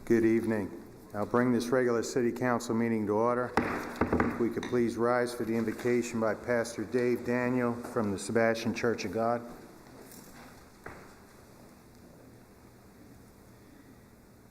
Good evening. I'll bring this regular City Council meeting to order. If we could please rise for the invocation by Pastor Dave Daniel from the Sebastian Church of God.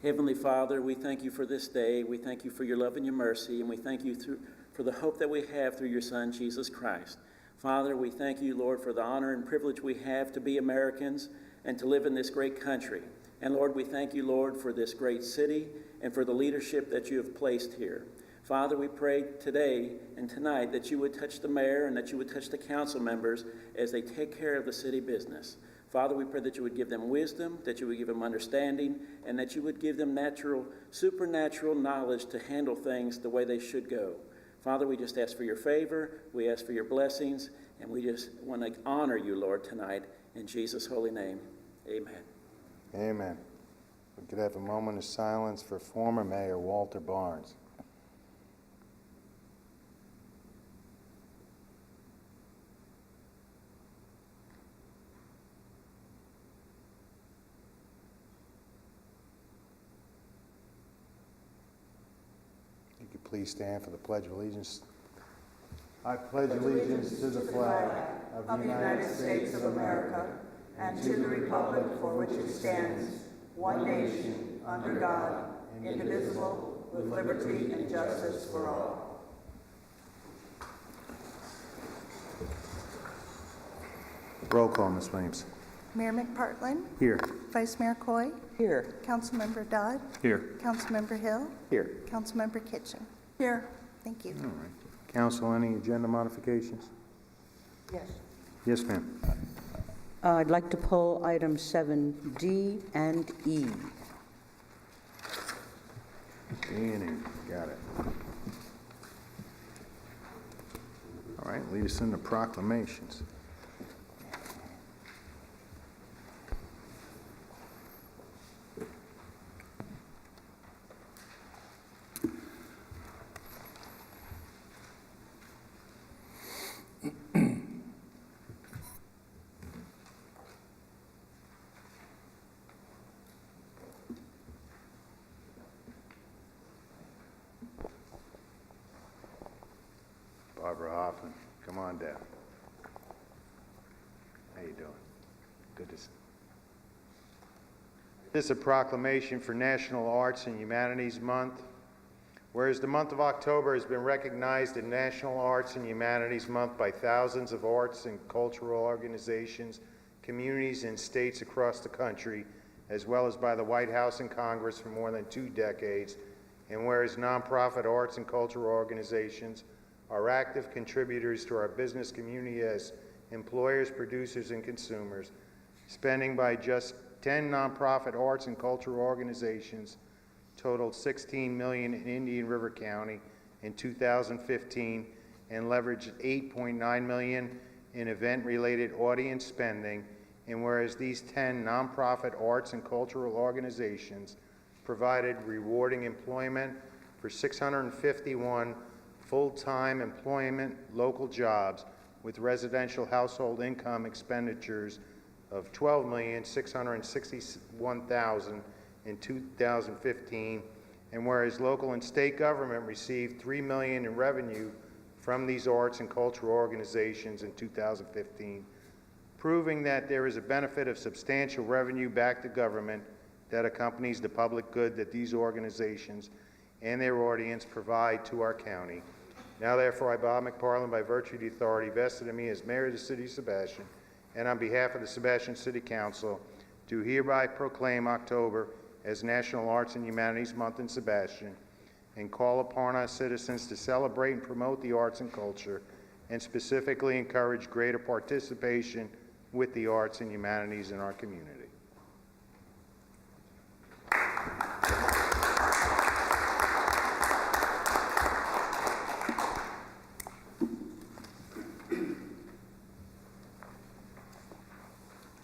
Heavenly Father, we thank you for this day. We thank you for your love and your mercy, and we thank you for the hope that we have through your Son, Jesus Christ. Father, we thank you, Lord, for the honor and privilege we have to be Americans and to live in this great country. And Lord, we thank you, Lord, for this great city and for the leadership that you have placed here. Father, we pray today and tonight that you would touch the mayor and that you would touch the council members as they take care of the city business. Father, we pray that you would give them wisdom, that you would give them understanding, and that you would give them supernatural knowledge to handle things the way they should go. Father, we just ask for your favor, we ask for your blessings, and we just want to honor you, Lord, tonight. In Jesus' holy name, amen. Amen. We could have a moment of silence for former Mayor Walter Barnes. You could please stand for the Pledge of Allegiance. I pledge allegiance to the flag of the United States of America and to the republic for which it stands, one nation, under God, indivisible, with liberty and justice for all. Roll call, Ms. Williams. Mayor McPartlin? Here. Vice Mayor Coy? Here. Councilmember Dodd? Here. Councilmember Hill? Here. Councilmember Kitchen? Here. Thank you. All right. Council, any agenda modifications? Yes. Yes, ma'am. I'd like to pull items 7D and E. D and E. Got it. All right, lead us into proclamations. Barbara Hoffman, come on down. How you doing? Good to see you. This is a proclamation for National Arts and Humanities Month. Whereas the month of October has been recognized as National Arts and Humanities Month by thousands of arts and cultural organizations, communities, and states across the country, as well as by the White House and Congress for more than 2 decades, and whereas nonprofit arts and cultural organizations are active contributors to our business community as employers, producers, and consumers, spending by just 10 nonprofit arts and cultural organizations totaled $16 million in Indian River County in 2015 and leveraged $8.9 million in event-related audience spending, and whereas these 10 nonprofit arts and cultural organizations provided rewarding employment for 651 full-time employment local jobs with residential household income expenditures of $12,661,000 in 2015, and whereas local and state government received $3 million in revenue from these arts and cultural organizations in 2015, proving that there is a benefit of substantial revenue back to government that accompanies the public good that these organizations and their audience provide to our county. Now therefore, I, Bob McPartlin, by virtue of the authority vested in me as Mayor of the City of Sebastian, and on behalf of the Sebastian City Council, do hereby proclaim October as National Arts and Humanities Month in Sebastian, and call upon our citizens to celebrate and promote the arts and culture, and specifically encourage greater participation with the arts and humanities in our community.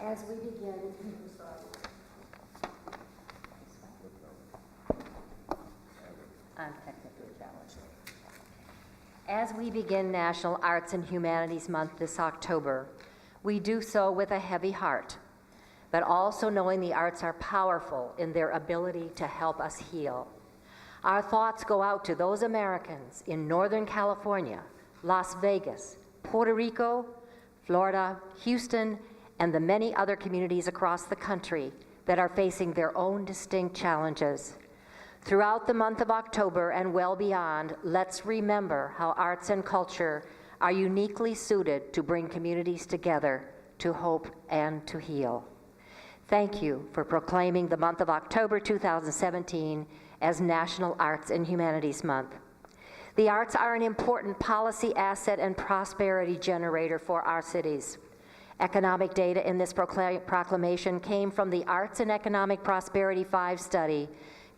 As we begin, I'm technically challenged. As we begin National Arts and Humanities Month this October, we do so with a heavy heart. but also knowing the arts are powerful in their ability to help us heal. Our thoughts go out to those Americans in Northern California, Las Vegas, Puerto Rico, Florida, Houston, and the many other communities across the country that are facing their own distinct challenges. Throughout the month of October and well beyond, let's remember how arts and culture are uniquely suited to bring communities together, to hope and to heal. Thank you for proclaiming the month of October 2017 as National Arts and Humanities Month. The arts are an important policy asset and prosperity generator for our cities. Economic data in this proclamation came from the Arts and Economic Prosperity 5 study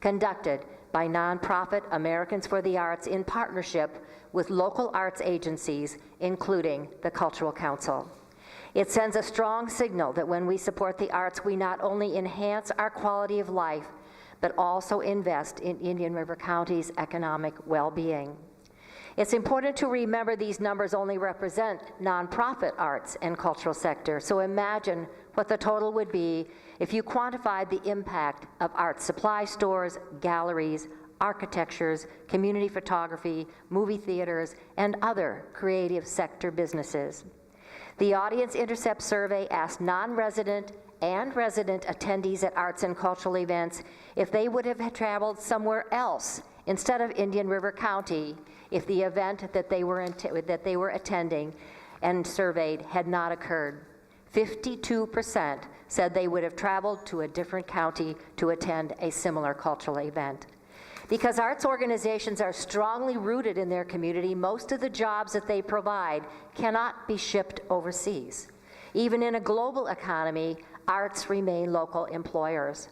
conducted by nonprofit Americans for the Arts in partnership with local arts agencies, including the Cultural Council. It sends a strong signal that when we support the arts, we not only enhance our quality of life, but also invest in Indian River County's economic well-being. It's important to remember these numbers only represent nonprofit arts and cultural sector, so imagine what the total would be if you quantified the impact of art supply stores, galleries, architectures, community photography, movie theaters, and other creative sector businesses. The Audience Intercept survey asked non-resident and resident attendees at arts and cultural events if they would have traveled somewhere else instead of Indian River County if the event that they were attending and surveyed had not occurred. 52% said they would have traveled to a different county to attend a similar cultural event. Because arts organizations are strongly rooted in their community, most of the jobs that they provide cannot be shipped overseas. Even in a global economy, arts remain local employers.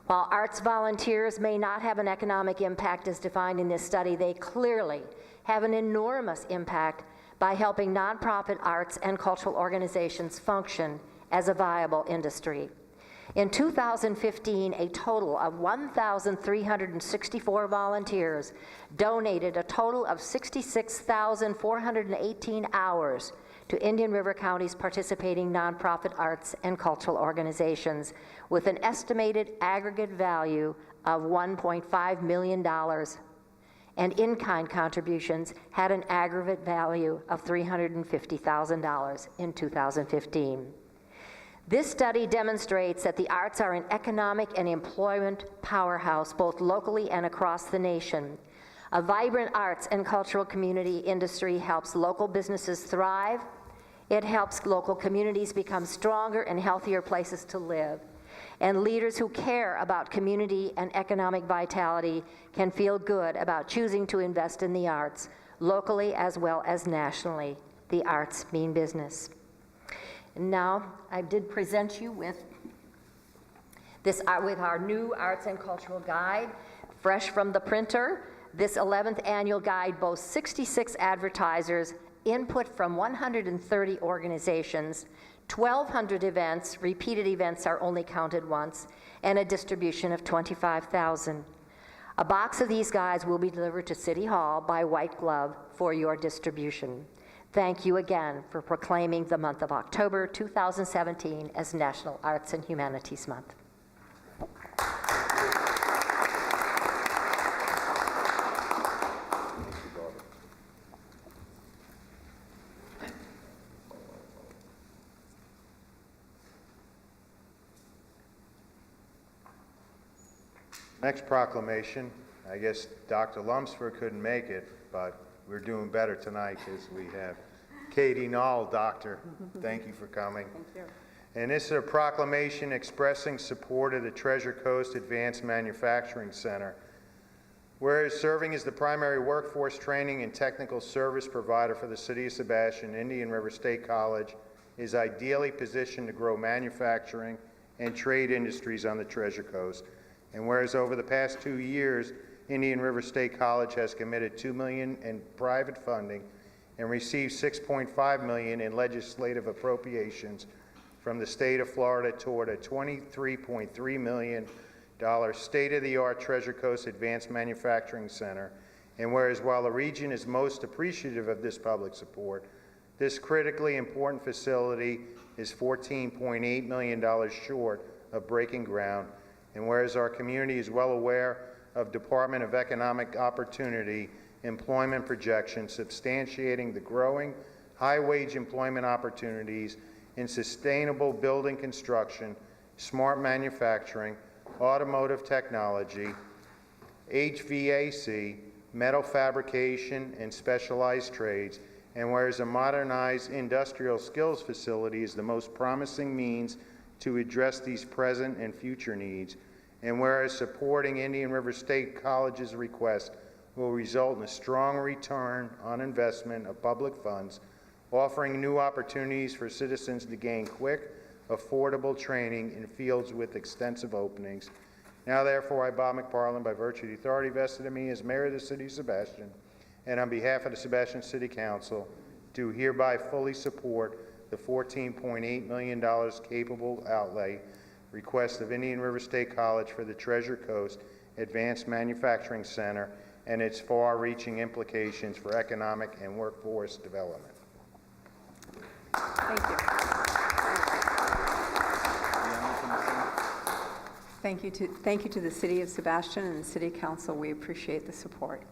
While arts volunteers may not have an economic impact as defined in this study, they clearly have an enormous impact by helping nonprofit arts and cultural organizations function as a viable industry. In 2015, a total of 1,364 volunteers donated a total of 66,418 hours to Indian River County's participating nonprofit arts and cultural organizations with an estimated aggregate value of $1.5 million. And in-kind contributions had an aggregate value of $350,000 in 2015. This study demonstrates that the arts are an economic and employment powerhouse both locally and across the nation. A vibrant arts and cultural community industry helps local businesses thrive. It helps local communities become stronger and healthier places to live. And leaders who care about community and economic vitality can feel good about choosing to invest in the arts, locally as well as nationally. The arts mean business. And now, I did present you with our new arts and cultural guide, fresh from the printer. This 11th annual guide boasts 66 advertisers, input from 130 organizations, 1,200 events, repeated events are only counted once, and a distribution of 25,000. A box of these guides will be delivered to City Hall by White Glove for your distribution. Thank you again for proclaiming the month of October 2017 as National Arts and Humanities Month. Next proclamation, I guess Dr. Lumsford couldn't make it, but we're doing better tonight because we have Katie Knoll, Doctor. Thank you for coming. Thank you. And this is a proclamation expressing support of the Treasure Coast Advanced Manufacturing Center. Whereas serving as the primary workforce training and technical service provider for the City of Sebastian, Indian River State College is ideally positioned to grow manufacturing and trade industries on the Treasure Coast. And whereas over the past 2 years, Indian River State College has committed $2 million in private funding and received $6.5 million in legislative appropriations from the state of Florida toward a $23.3 million state-of-the-art Treasure Coast Advanced Manufacturing Center. And whereas while the region is most appreciative of this public support, This critically important facility is $14.8 million short of breaking ground, and whereas our community is well aware of Department of Economic Opportunity employment projections substantiating the growing high-wage employment opportunities in sustainable building construction, smart manufacturing, automotive technology, HVAC, metal fabrication, and specialized trades, and whereas a modernized industrial skills facility is the most promising means to address these present and future needs, and whereas supporting Indian River State College's request will result in a strong return on investment of public funds, offering new opportunities for citizens to gain quick, affordable training in fields with extensive openings. Now, therefore, I, Bob McParland, by virtue of the authority vested in me as mayor of the city of Sebastian, and on behalf of the Sebastian City Council, do hereby fully support the $14.8 million capable outlay request of Indian River State College for the Treasure Coast Advanced Manufacturing Center and its far-reaching implications for economic and workforce development. Thank you. Thank you to the City of Sebastian and the City Council. We appreciate the support.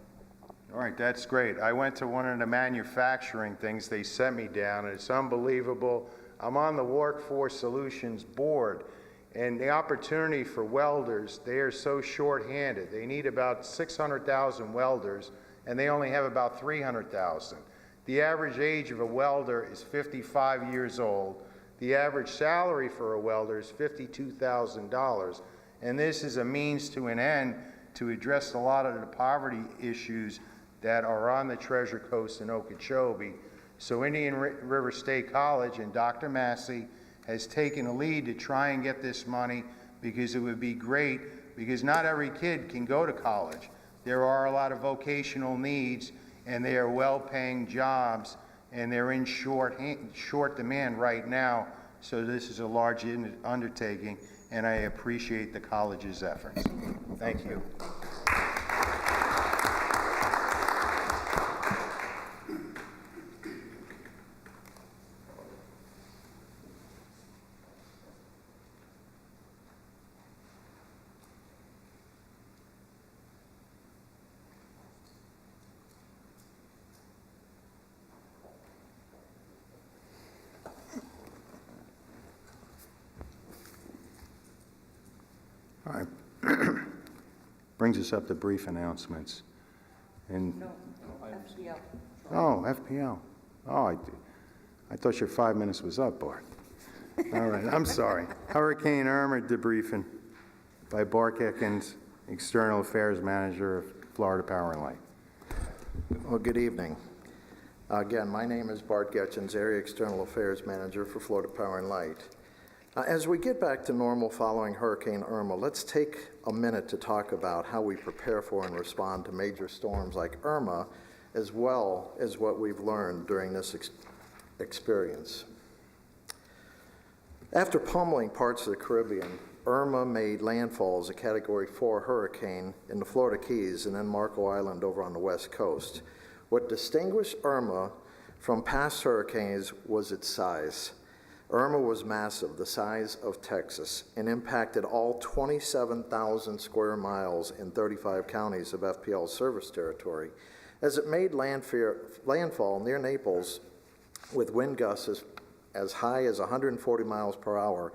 All right, that's great. I went to one of the manufacturing things they sent me down, and it's unbelievable. I'm on the Workforce Solutions Board, and the opportunity for welders, they are so short-handed. They need about 600,000 welders, and they only have about 300,000. The average age of a welder is 55 years old. The average salary for a welder is $52,000, and this is a means to an end to address a lot of the poverty issues that are on the Treasure Coast in Okeechobee. So Indian River State College and Dr. Massey has taken a lead to try and get this money, because it would be great, because not every kid can go to college. There are a lot of vocational needs, and they are well-paying jobs, and they're in short demand right now. So this is a large undertaking, and I appreciate the college's efforts. Thank you. All right. Brings us up to brief announcements. And FPL. oh, FPL. Oh, I thought your 5 minutes was up, Bart. All right, I'm sorry. Hurricane Irma debriefing by Bart Ekins, External Affairs Manager of Florida Power and Light. Well, good evening. Again, my name is Bart Getchins, Area External Affairs Manager for Florida Power and Light. As we get back to normal following Hurricane Irma, let's take a minute to talk about how we prepare for and respond to major storms like Irma, as well as what we've learned during this experience. After pummeling parts of the Caribbean, Irma made landfall as a Category 4 hurricane in the Florida Keys and then Marco Island over on the west coast. What distinguished Irma from past hurricanes was its size. Irma was massive, the size of Texas, and impacted all 27,000 square miles in 35 counties of FPL's service territory. As it made landfall near Naples with wind gusts as high as 140 miles per hour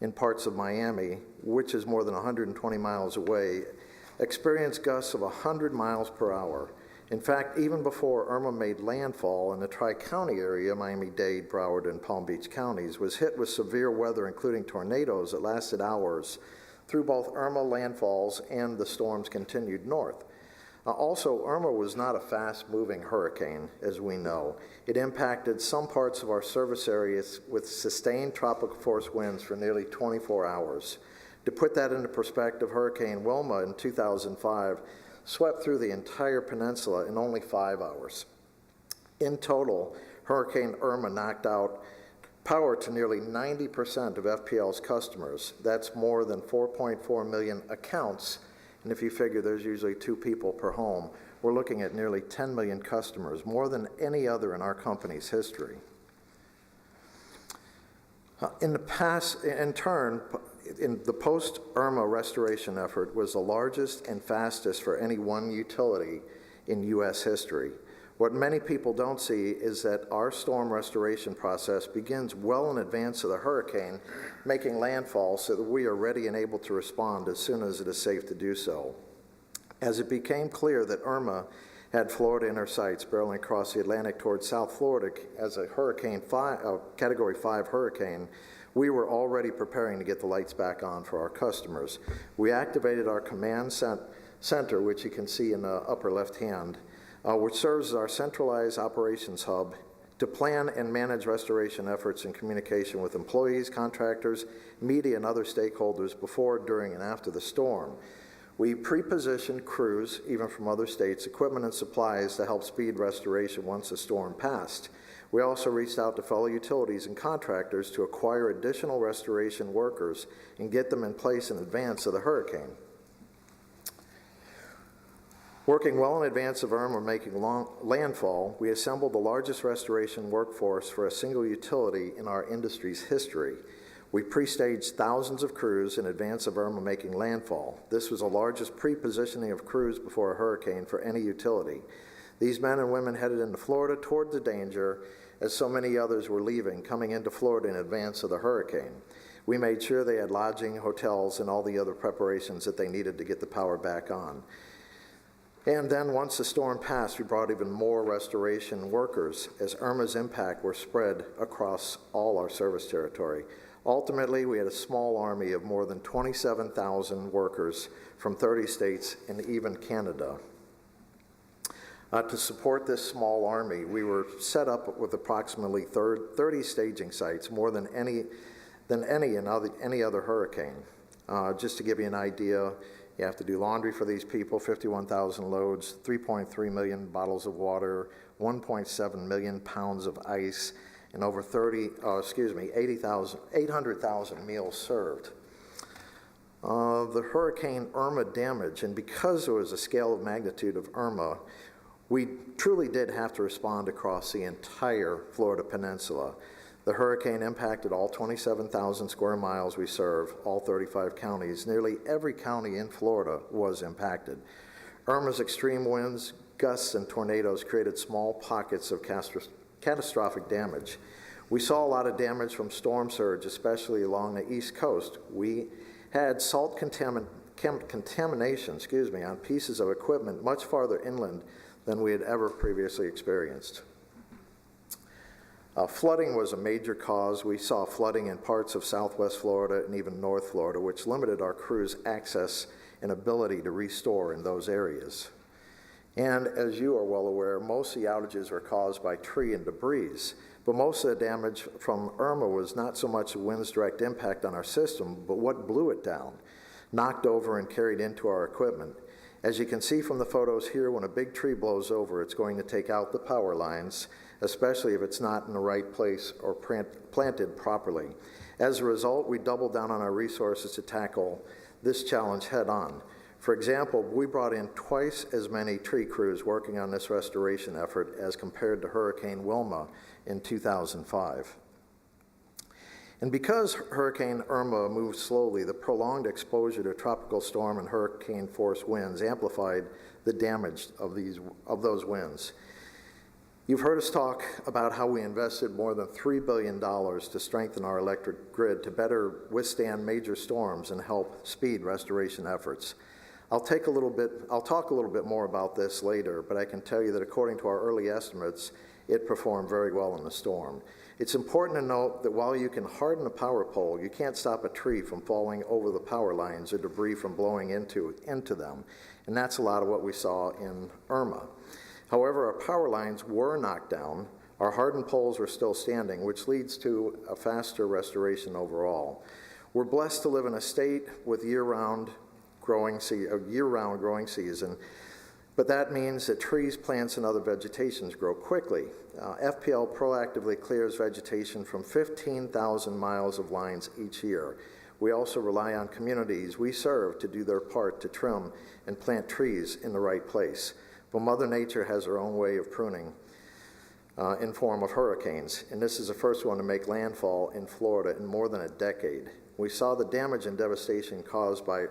in parts of Miami, which is more than 120 miles away, experienced gusts of 100 miles per hour. In fact, even before Irma made landfall in the Tri-County area, Miami-Dade, Broward, and Palm Beach counties was hit with severe weather, including tornadoes that lasted hours through both Irma landfalls and the storms continued north. Also, Irma was not a fast-moving hurricane, as we know. It impacted some parts of our service areas with sustained tropical force winds for nearly 24 hours. To put that into perspective, Hurricane Wilma in 2005 swept through the entire peninsula in only 5 hours. In total, Hurricane Irma knocked out power to nearly 90% of FPL's customers. That's more than 4.4 million accounts And if you figure there's usually 2 people per home, we're looking at nearly 10 million customers, more than any other in our company's history. In the past, in turn, in the post-Irma restoration effort was the largest and fastest for any one utility in U.S. history. What many people don't see is that our storm restoration process begins well in advance of the hurricane making landfall so that we are ready and able to respond as soon as it is safe to do so. As it became clear that Irma had Florida in her sights, barreling across the Atlantic towards South Florida as a Category 5 hurricane, we were already preparing to get the lights back on for our customers. We activated our command center, which you can see in the upper left hand, which serves as our centralized operations hub to plan and manage restoration efforts in communication with employees, contractors, media, and other stakeholders before, during, and after the storm. We pre-positioned crews, even from other states, equipment and supplies to help speed restoration once the storm passed. We also reached out to fellow utilities and contractors to acquire additional restoration workers and get them in place in advance of the hurricane. Working well in advance of Irma making landfall, we assembled the largest restoration workforce for a single utility in our industry's history. We pre-staged thousands of crews in advance of Irma making landfall. This was the largest pre-positioning of crews before a hurricane for any utility. These men and women headed into Florida toward the danger, as so many others were leaving, coming into Florida in advance of the hurricane. We made sure they had lodging, hotels, and all the other preparations that they needed to get the power back on. And then once the storm passed, we brought even more restoration workers as Irma's impact were spread across all our service territory. Ultimately, we had a small army of more than 27,000 workers from 30 states and even Canada. To support this small army, we were set up with approximately 30 staging sites, more than any in any other hurricane. Just to give you an idea, you have to do laundry for these people, 51,000 loads, 3.3 million bottles of water, 1.7 million pounds of ice, and over 800,000 meals served. The Hurricane Irma damage, and because there was a scale of magnitude of Irma, we truly did have to respond across the entire Florida peninsula. The hurricane impacted all 27,000 square miles we serve, all 35 counties. Nearly every county in Florida was impacted. Irma's extreme winds, gusts, and tornadoes created small pockets of catastrophic damage. We saw a lot of damage from storm surge, especially along the East Coast. We had salt contamination on pieces of equipment much farther inland than we had ever previously experienced. Flooding was a major cause. We saw flooding in parts of southwest Florida and even North Florida, which limited our crews' access and ability to restore in those areas. And as you are well aware, most of the outages were caused by tree and debris, but most of the damage from Irma was not so much the wind's direct impact on our system, but what blew it down, knocked over and carried into our equipment. As you can see from the photos here, when a big tree blows over, it's going to take out the power lines, especially if it's not in the right place or planted properly. As a result, we doubled down on our resources to tackle this challenge head on. For example, we brought in twice as many tree crews working on this restoration effort as compared to Hurricane Wilma in 2005. And because Hurricane Irma moved slowly, the prolonged exposure to tropical storm and hurricane force winds amplified the damage of those winds. You've heard us talk about how we invested more than $3 billion to strengthen our electric grid to better withstand major storms and help speed restoration efforts. I'll talk a little bit more about this later, but I can tell you that according to our early estimates, it performed very well in the storm. It's important to note that while you can harden a power pole, you can't stop a tree from falling over the power lines or debris from blowing into them, and that's a lot of what we saw in Irma. However, our power lines were knocked down, our hardened poles were still standing, which leads to a faster restoration overall. We're blessed to live in a state with a year-round growing season, but that means that trees, plants, and other vegetations grow quickly. FPL proactively clears vegetation from 15,000 miles of lines each year. We also rely on communities we serve to do their part to trim and plant trees in the right place. But Mother Nature has her own way of pruning in form of hurricanes, and this is the first one to make landfall in Florida in more than a decade. We saw the damage and devastation caused by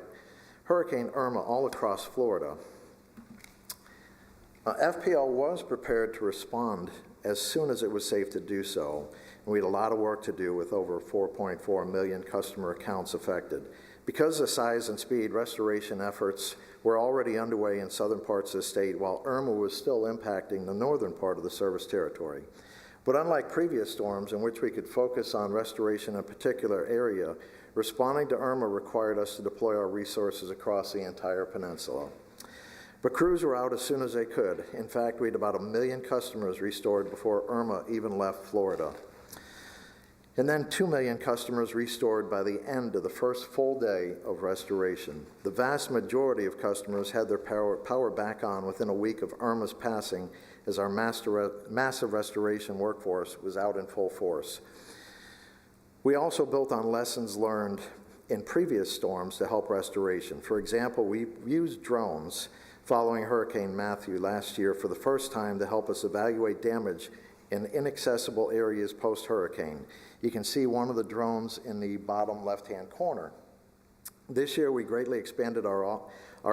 Hurricane Irma all across Florida. FPL was prepared to respond as soon as it was safe to do so, and we had a lot of work to do with over 4.4 million customer accounts affected. Because of the size and speed, restoration efforts were already underway in southern parts of the state, while Irma was still impacting the northern part of the service territory. But unlike previous storms in which we could focus on restoration in a particular area, responding to Irma required us to deploy our resources across the entire peninsula. But crews were out as soon as they could. In fact, we had about 1 million customers restored before Irma even left Florida. And then 2 million customers restored by the end of the first full day of restoration. The vast majority of customers had their power back on within a week of Irma's passing, as our massive restoration workforce was out in full force. We also built on lessons learned in previous storms to help restoration. For example, we used drones following Hurricane Matthew last year for the first time to help us evaluate damage in inaccessible areas post-hurricane. You can see one of the drones in the bottom left-hand corner. This year, we greatly expanded our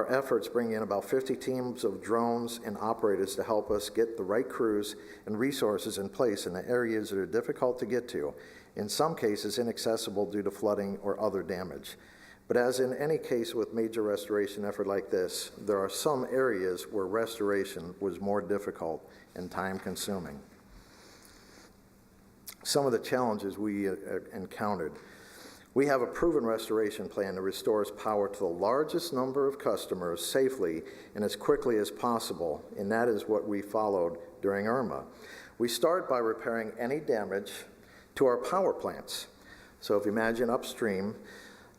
efforts, bringing in about 50 teams of drones and operators to help us get the right crews and resources in place in the areas that are difficult to get to, in some cases inaccessible due to flooding or other damage. But as in any case with major restoration effort like this, there are some areas where restoration was more difficult and time-consuming. Some of the challenges we encountered. We have a proven restoration plan that restores power to the largest number of customers safely and as quickly as possible, and that is what we followed during Irma. We start by repairing any damage to our power plants. So if you imagine upstream,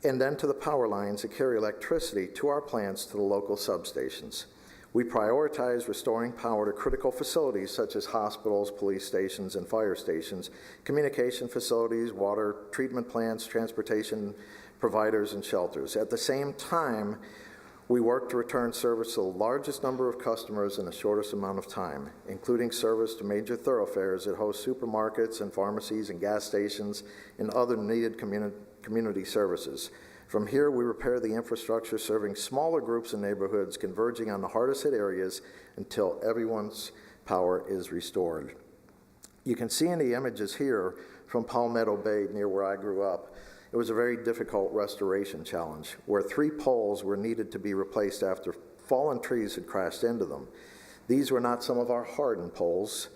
and then to the power lines that carry electricity to our plants to the local substations. We prioritize restoring power to critical facilities such as hospitals, police stations, and fire stations, communication facilities, water treatment plants, transportation providers, and shelters. At the same time, we work to return service to the largest number of customers in the shortest amount of time, including service to major thoroughfares that host supermarkets and pharmacies and gas stations and other needed community services. From here, we repair the infrastructure serving smaller groups and neighborhoods converging on the hardest hit areas until everyone's power is restored. You can see in the images here from Palmetto Bay near where I grew up, it was a very difficult restoration challenge where 3 poles were needed to be replaced after fallen trees had crashed into them. These were not some of our hardened poles.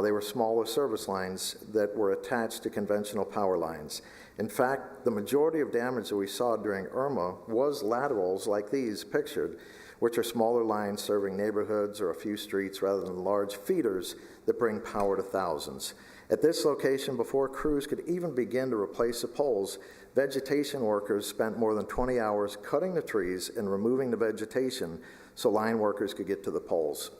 They were smaller service lines that were attached to conventional power lines. In fact, the majority of damage that we saw during Irma was laterals like these pictured, which are smaller lines serving neighborhoods or a few streets rather than large feeders that bring power to thousands. At this location, before crews could even begin to replace the poles, vegetation workers spent more than 20 hours cutting the trees and removing the vegetation so line workers could get to the poles.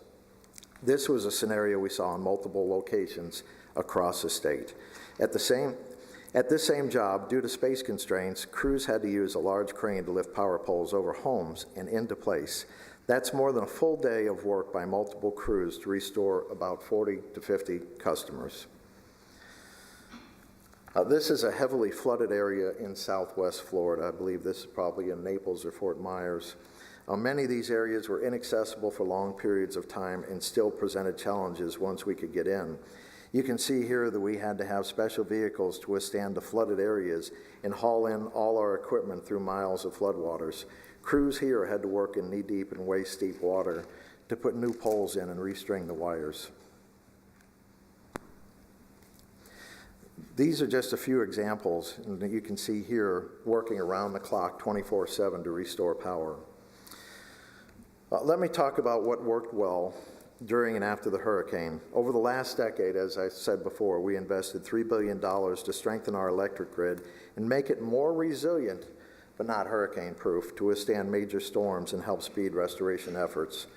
This was a scenario we saw in multiple locations across the state. At this same job, due to space constraints, crews had to use a large crane to lift power poles over homes and into place. That's more than a full day of work by multiple crews to restore about 40 to 50 customers. This is a heavily flooded area in southwest Florida. I believe this is probably in Naples or Fort Myers. Many of these areas were inaccessible for long periods of time and still presented challenges once we could get in. You can see here that we had to have special vehicles to withstand the flooded areas and haul in all our equipment through miles of floodwaters. Crews here had to work in knee-deep and waist-deep water to put new poles in and restring the wires. These are just a few examples that you can see here working around the clock 24/7 to restore power. Let me talk about what worked well during and after the hurricane. Over the last decade, as I said before, we invested $3 billion to strengthen our electric grid and make it more resilient, but not hurricane-proof, to withstand major storms and help speed restoration efforts.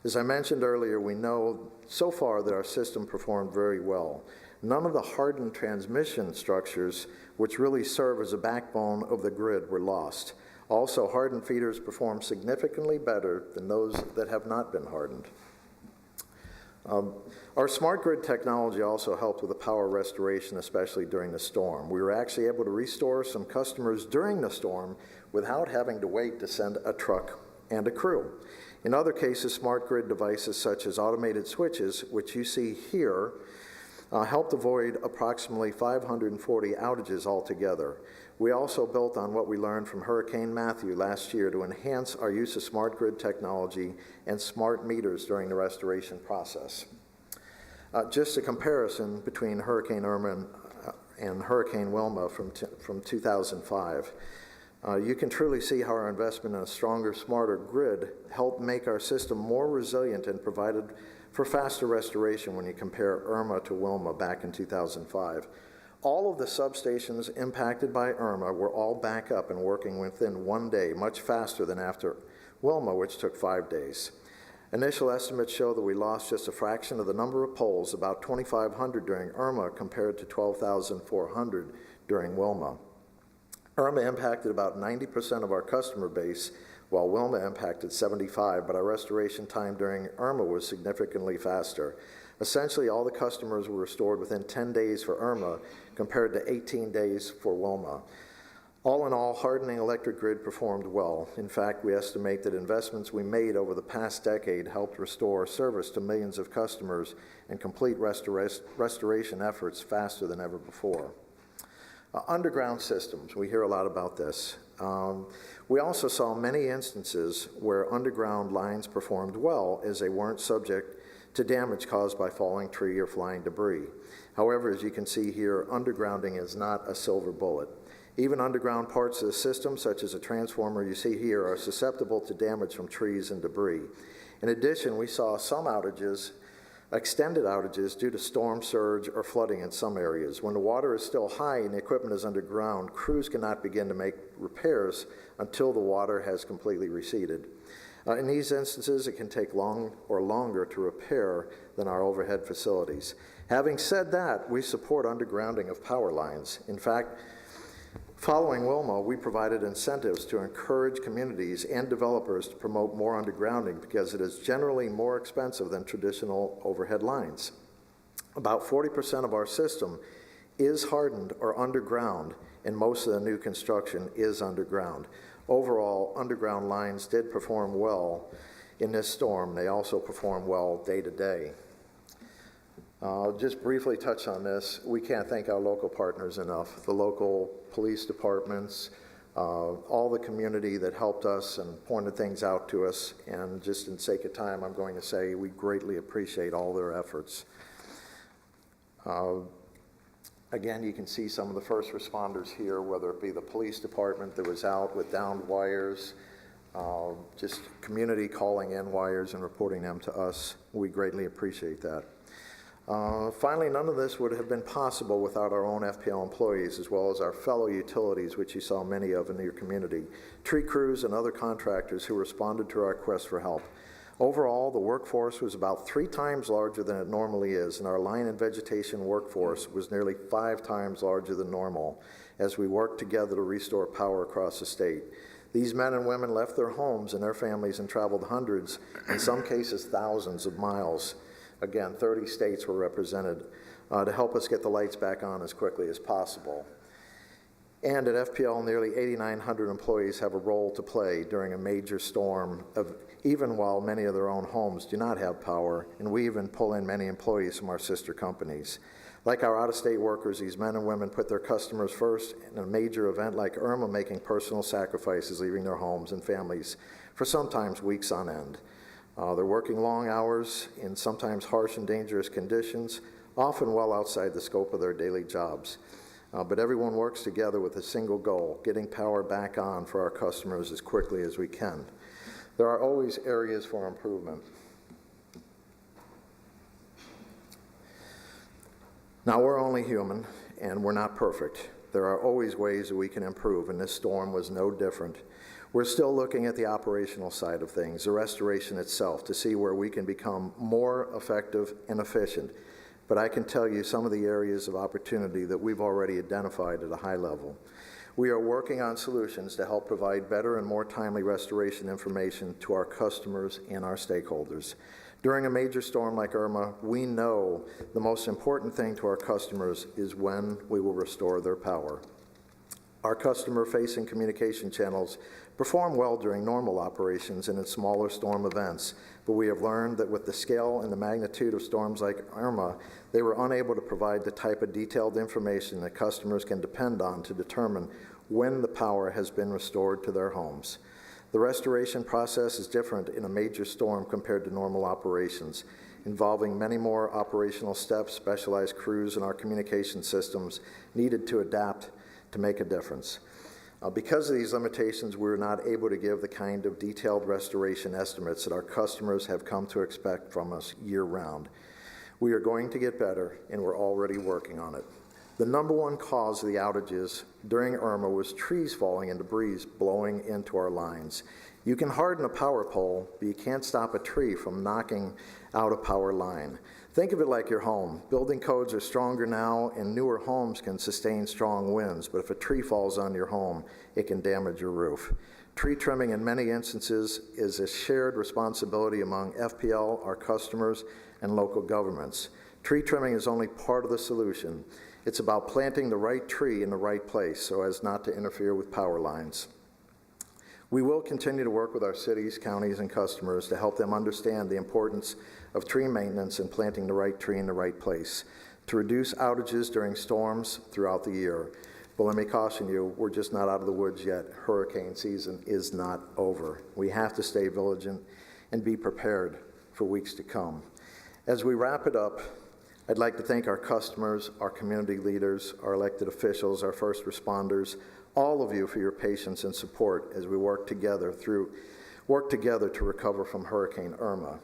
As I mentioned earlier, we know so far that our system performed very well. none of the hardened transmission structures, which really serve as a backbone of the grid, were lost. Also, hardened feeders perform significantly better than those that have not been hardened. Our smart grid technology also helped with the power restoration, especially during the storm. We were actually able to restore some customers during the storm without having to wait to send a truck and a crew. In other cases, smart grid devices such as automated switches, which you see here, helped avoid approximately 540 outages altogether. We also built on what we learned from Hurricane Matthew last year to enhance our use of smart grid technology and smart meters during the restoration process. Just a comparison between Hurricane Irma and Hurricane Wilma from 2005. You can truly see how our investment in a stronger, smarter grid helped make our system more resilient and provided for faster restoration when you compare Irma to Wilma back in 2005. All of the substations impacted by Irma were all back up and working within 1 day, much faster than after Wilma, which took 5 days. Initial estimates show that we lost just a fraction of the number of poles, about 2,500 during Irma compared to 12,400 during Wilma. Irma impacted about 90% of our customer base, while Wilma impacted 75%, but our restoration time during Irma was significantly faster. Essentially, all the customers were restored within 10 days for Irma compared to 18 days for Wilma. All in all, hardening electric grid performed well. In fact, we estimate that investments we made over the past decade helped restore service to millions of customers and complete restoration efforts faster than ever before. Underground systems, we hear a lot about this. We also saw many instances where underground lines performed well as they weren't subject to damage caused by falling tree or flying debris. However, as you can see here, undergrounding is not a silver bullet. Even underground parts of the system, such as a transformer you see here, are susceptible to damage from trees and debris. In addition, we saw some outages, extended outages due to storm surge or flooding in some areas. When the water is still high and the equipment is underground, crews cannot begin to make repairs until the water has completely receded. In these instances, it can take longer to repair than our overhead facilities. Having said that, we support undergrounding of power lines. In fact, following Wilma, we provided incentives to encourage communities and developers to promote more undergrounding because it is generally more expensive than traditional overhead lines. About 40% of our system is hardened or underground, and most of the new construction is underground. Overall, underground lines did perform well in this storm. They also performed well day to day. I'll just briefly touch on this. We can't thank our local partners enough. The local police departments, all the community that helped us and pointed things out to us. And just in sake of time, I'm going to say we greatly appreciate all their efforts. Again, you can see some of the first responders here, whether it be the police department that was out with downed wires, just community calling in wires and reporting them to us. We greatly appreciate that. Finally, none of this would have been possible without our own FPL employees, as well as our fellow utilities, which you saw many of in your community, tree crews, and other contractors who responded to our request for help. Overall, the workforce was about 3 times larger than it normally is, and our line and vegetation workforce was nearly 5 times larger than normal as we worked together to restore power across the state. These men and women left their homes and their families and traveled hundreds, in some cases thousands of miles. Again, 30 states were represented to help us get the lights back on as quickly as possible. And at FPL, nearly 8,900 employees have a role to play during a major storm, even while many of their own homes do not have power, and we even pull in many employees from our sister companies. Like our out-of-state workers, these men and women put their customers first in a major event like Irma, making personal sacrifices, leaving their homes and families for sometimes weeks on end. They're working long hours in sometimes harsh and dangerous conditions, often well outside the scope of their daily jobs. But everyone works together with a single goal, getting power back on for our customers as quickly as we can. There are always areas for improvement. Now, we're only human, and we're not perfect. There are always ways that we can improve, and this storm was no different. We're still looking at the operational side of things, the restoration itself, to see where we can become more effective and efficient. but I can tell you some of the areas of opportunity that we've already identified at a high level. We are working on solutions to help provide better and more timely restoration information to our customers and our stakeholders. During a major storm like Irma, we know the most important thing to our customers is when we will restore their power. Our customer-facing communication channels perform well during normal operations and in smaller storm events, but we have learned that with the scale and the magnitude of storms like Irma, they were unable to provide the type of detailed information that customers can depend on to determine when the power has been restored to their homes. The restoration process is different in a major storm compared to normal operations, involving many more operational steps, specialized crews, and our communication systems needed to adapt to make a difference. Because of these limitations, we're not able to give the kind of detailed restoration estimates that our customers have come to expect from us year-round. We are going to get better, and we're already working on it. The number one cause of the outages during Irma was trees falling and debris blowing into our lines. You can harden a power pole, but you can't stop a tree from knocking out a power line. Think of it like your home. Building codes are stronger now, and newer homes can sustain strong winds, but if a tree falls on your home, it can damage your roof. Tree trimming in many instances is a shared responsibility among FPL, our customers, and local governments. Tree trimming is only part of the solution. It's about planting the right tree in the right place so as not to interfere with power lines. We will continue to work with our cities, counties, and customers to help them understand the importance of tree maintenance and planting the right tree in the right place to reduce outages during storms throughout the year. But let me caution you, we're just not out of the woods yet. Hurricane season is not over. We have to stay vigilant and be prepared for weeks to come. As we wrap it up, I'd like to thank our customers, our community leaders, our elected officials, our first responders, all of you for your patience and support as we work together to recover from Hurricane Irma.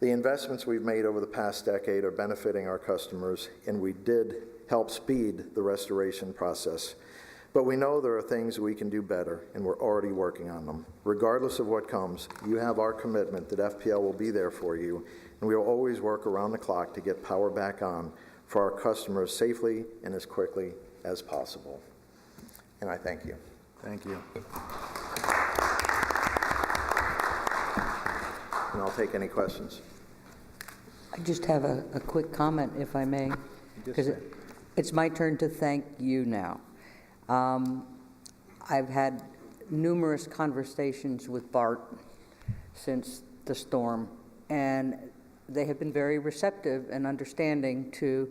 The investments we've made over the past decade are benefiting our customers, and we did help speed the restoration process. But we know there are things we can do better, and we're already working on them. Regardless of what comes, you have our commitment that FPL will be there for you, and we will always work around the clock to get power back on for our customers safely and as quickly as possible. And I thank you. Thank you. And I'll take any questions. I just have a quick comment, if I may, because it's my turn to thank you now. I've had numerous conversations with Bart since the storm, and they have been very receptive and understanding to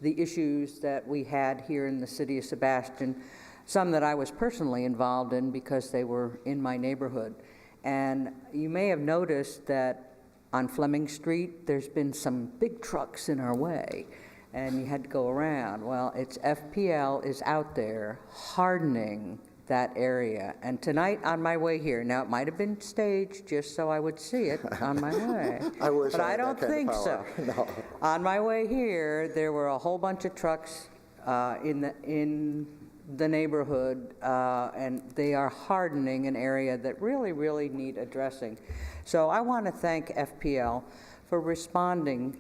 the issues that we had here in the city of Sebastian, some that I was personally involved in because they were in my neighborhood. And you may have noticed that on Fleming Street, there's been some big trucks in our way, and you had to go around. Well, it's FPL is out there hardening that area. And tonight on my way here, now it might have been staged just so I would see it on my way. I wish but I I had don't that kind think of so. power. No. On my way here, there were a whole bunch of trucks in the neighborhood, and they are hardening an area that really, really need addressing. So I want to thank FPL for responding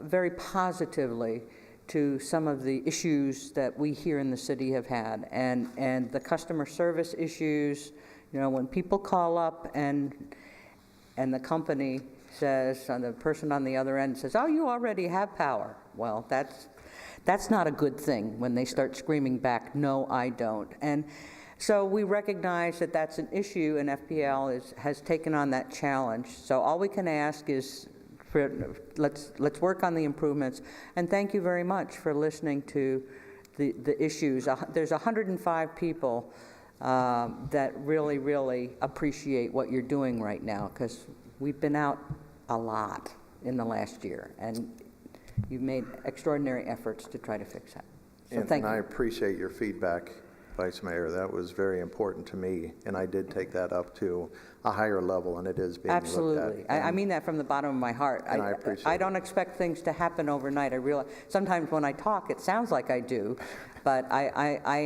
very positively to some of the issues that we here in the city have had, and the customer service issues. You know, when people call up and the company says, and the person on the other end says, "Oh, you already have power." Well, that's not a good thing when they start screaming back, "No, I don't." And so we recognize that that's an issue, and FPL has taken on that challenge. So all we can ask is let's work on the improvements. And thank you very much for listening to the issues. There's 105 people that really, really appreciate what you're doing right now, because we've been out a lot in the last year, and you've made extraordinary efforts to try to fix that. So thank you. And I appreciate your feedback, Vice Mayor. That was very important to me, and I did take that up to a higher level, and it is being Absolutely. looked at. I mean that from the bottom of my heart. And I appreciate I don't expect things to happen overnight. I realize sometimes when I talk, it sounds like I do, but I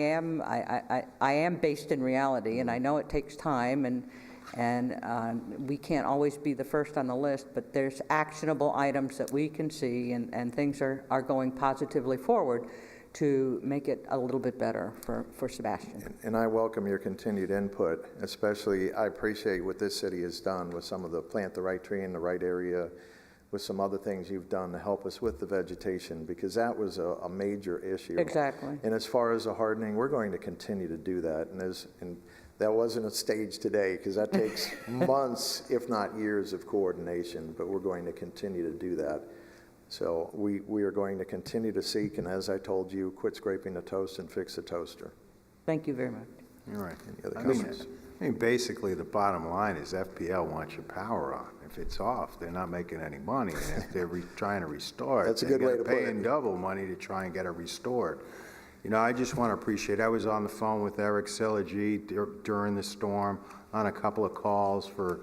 am based in reality, and I know it takes time, and And we can't always be the first on the list, but there's actionable items that we can see, and things are going positively forward to make it a little bit better for Sebastian. And I welcome your continued input, especially I appreciate what this city has done with some of the plant the right tree in the right area, with some other things you've done to help us with the vegetation, because that was a major issue. Exactly. And as far as the hardening, we're going to continue to do that. And that wasn't a stage today, because that takes months, if not years, of coordination, but we're going to continue to do that. So we are going to continue to seek, and as I told you, quit scraping the toast and fix the toaster. Thank you very much. All right. Any other I mean, comments? basically, the bottom line is FPL wants your power on. If it's off, they're not making any money, and if they're trying to restore it, That's a good way to put it. they're paying double money to try and get it restored. You know, I just want to appreciate, I was on the phone with Eric Silagi during the storm on a couple of calls for,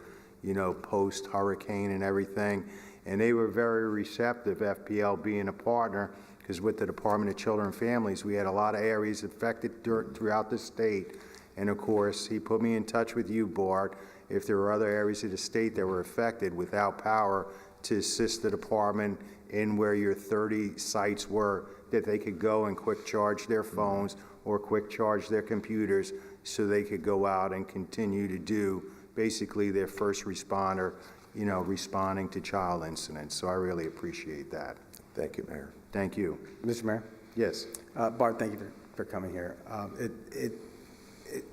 post-hurricane and everything, and they were very receptive, FPL being a partner, because with the Department of Children and Families, we had a lot of areas affected throughout the state. And of course, he put me in touch with you, Bart, if there were other areas of the state that were affected without power, to assist the department in where your 30 sites were, that they could go and quick charge their phones or quick charge their computers so they could go out and continue to do basically their first responder, responding to child incidents. So I really appreciate that. Thank you, Mayor. Thank you. Mr. Mayor? Yes. Bart, thank you for coming here.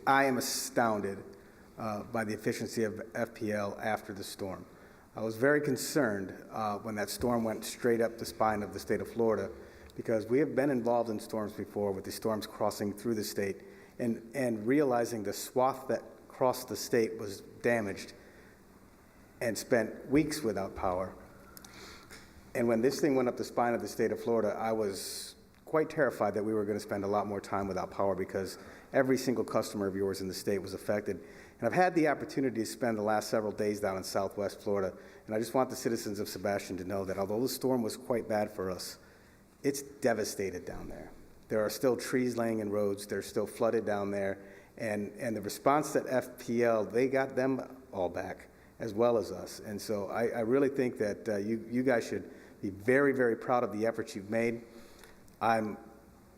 I am astounded by the efficiency of FPL after the storm. I was very concerned when that storm went straight up the spine of the state of Florida, because we have been involved in storms before, with the storms crossing through the state, and realizing the swath that crossed the state was damaged and spent weeks without power. And when this thing went up the spine of the state of Florida, I was quite terrified that we were going to spend a lot more time without power, because every single customer of yours in the state was affected. And I've had the opportunity to spend the last several days down in Southwest Florida, and I just want the citizens of Sebastian to know that although the storm was quite bad for us, it's devastated down there. There are still trees laying in roads, they're still flooded down there, and the response that FPL, they got them all back, as well as us. And so I really think that you guys should be very, very proud of the efforts you've made. I'm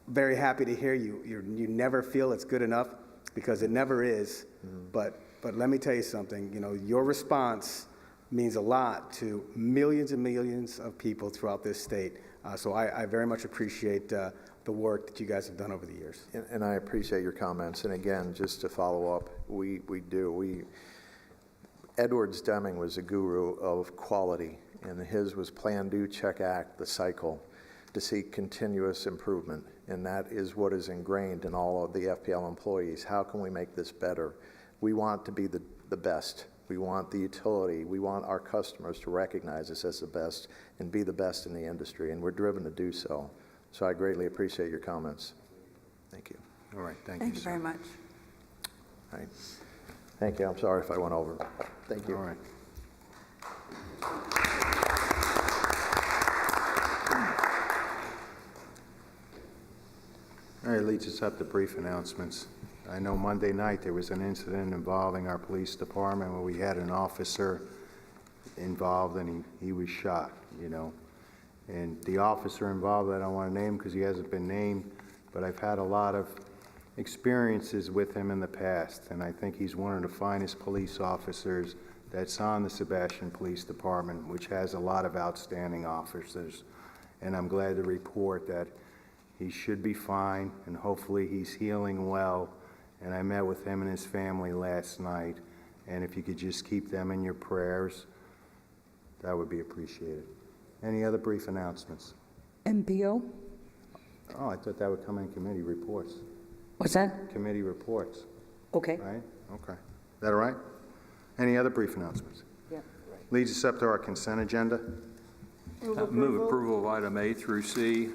very happy to hear you never feel it's good enough, because it never is. But let me tell you something, your response means a lot to millions and millions of people throughout this state. So I very much appreciate the work that you guys have done over the years. And I appreciate your comments. And again, just to follow up, Edwards Deming was a guru of quality, and his was plan, do, check, act, the cycle, to seek continuous improvement. And that is what is ingrained in all of the FPL employees. How can we make this better? We want to be the best. We want the utility. We want our customers to recognize us as the best and be the best in the industry, and we're driven to do so. So I greatly appreciate your comments. Thank you. All right. Thank Thank you, you very much. All right. Thank you. I'm sorry if I went over. Thank you. All right. All right, leads us up to brief announcements. I know Monday night there was an incident involving our police department where we had an officer involved and he was shot, And the officer involved, I don't want to name because he hasn't been named, but I've had a lot of experiences with him in the past, and I think he's one of the finest police officers that's on the Sebastian Police Department, which has a lot of outstanding officers. And I'm glad to report that he should be fine, and hopefully he's healing well. And I met with him and his family last night, and if you could just keep them in your prayers, that would be appreciated. Any other brief announcements? MPO? Oh, I thought that would come in committee reports. What's that? Committee reports, Okay. right? Okay. Is that all right? Any other brief announcements? Yeah. Leads us up to our consent agenda. Move approval of item A through C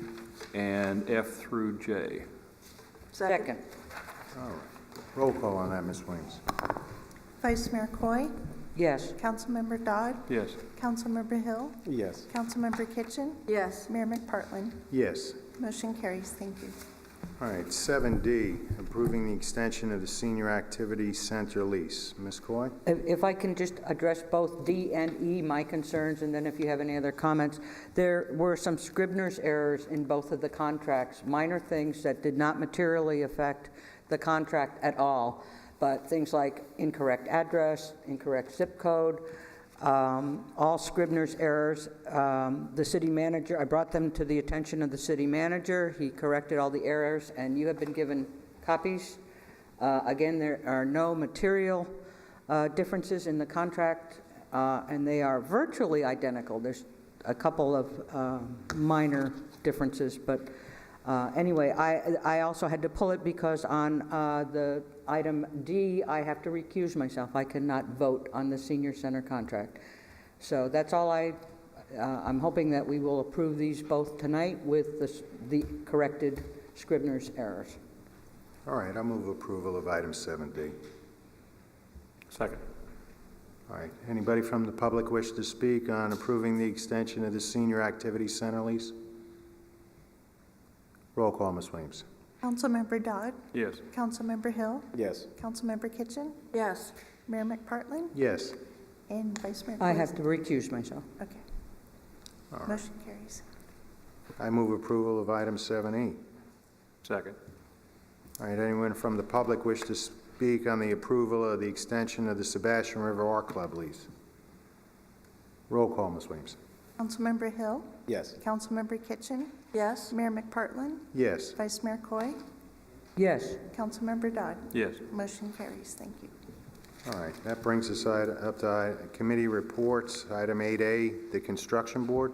and F through J. Second. All right. Roll call on that, Ms. Williams. Vice Mayor Coy, Yes. Councilmember Dodd, Yes. Councilmember Hill, Yes. Councilmember Kitchen, Yes. Mayor McPartlin. Yes. Motion carries. Thank you. All right, 7D, approving the extension of the Senior Activity Center lease. Ms. Coy? If I can just address both D and E, my concerns, and then if you have any other comments. There were some Scribner's errors in both of the contracts, minor things that did not materially affect the contract at all, but things like incorrect address, incorrect zip code, all Scribner's errors. The city manager, I brought them to the attention of the city manager. He corrected all the errors, and you have been given copies. Again, there are no material differences in the contract, and they are virtually identical. There's a couple of minor differences, but anyway, I also had to pull it because on the item D, I have to recuse myself. I cannot vote on the senior center contract. So that's all I'm hoping that we will approve these both tonight with the corrected Scribner's errors. All right, I'll move approval of item 7D. Second. All right, anybody from the public wish to speak on approving the extension of the Senior Activity Center lease? Roll call, Ms. Williams. Councilmember Dodd? Yes. Councilmember Hill? Yes. Councilmember Kitchen? Yes. Mayor McPartlin? Yes. And Vice Mayor I Coy? have to recuse myself. Okay. All right. Motion carries. I move approval of item 7E. Second. All right, anyone from the public wish to speak on the approval of the extension of the Sebastian River Art Club lease? Roll call, Ms. Williams. Councilmember Hill? Yes. Councilmember Kitchen? Yes. Mayor McPartlin? Yes. Vice Mayor Coy? Yes. Councilmember Dodd? Yes. Motion carries. Thank you. All right, that brings us up to committee reports. Item 8A, the Construction Board.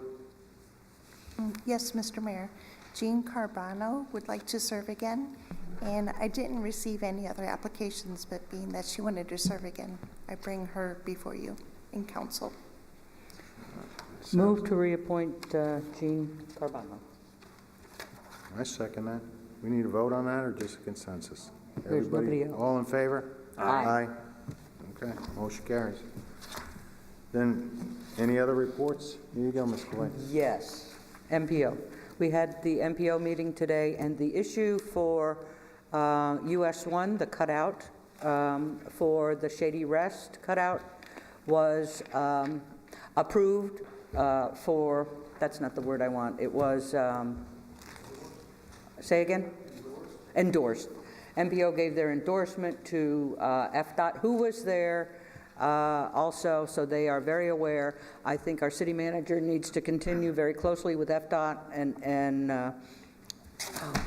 Yes, Mr. Mayor. Jean Carbano would like to serve again, and I didn't receive any other applications, but being that she wanted to serve again, I bring her before you in council. Move to reappoint Jean Carbano. I second that. We need a vote on that or just a consensus? There's nobody else. All in favor? Aye. Okay, motion carries. Then, any other reports? Here you go, Ms. Coy. Yes, MPO. We had the MPO meeting today, and the issue for US 1, the cutout for the Shady Rest cutout, was approved for, that's not the word I want, it was, say again? Endorsed. MPO gave their endorsement to FDOT, who was there also, so they are very aware. I think our city manager needs to continue very closely with FDOT and oh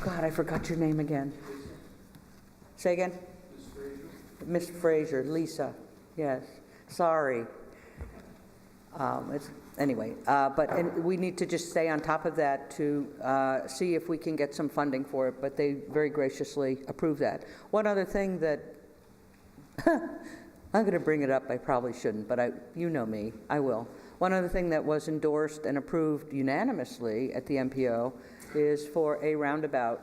God, I forgot your name again. Say again? Ms. Fraser, Lisa, yes, sorry. Anyway, but we need to just stay on top of that to see if we can get some funding for it, but they very graciously approved that. One other thing that, I'm going to bring it up, I probably shouldn't, but you know me, I will. One other thing that was endorsed and approved unanimously at the MPO is for a roundabout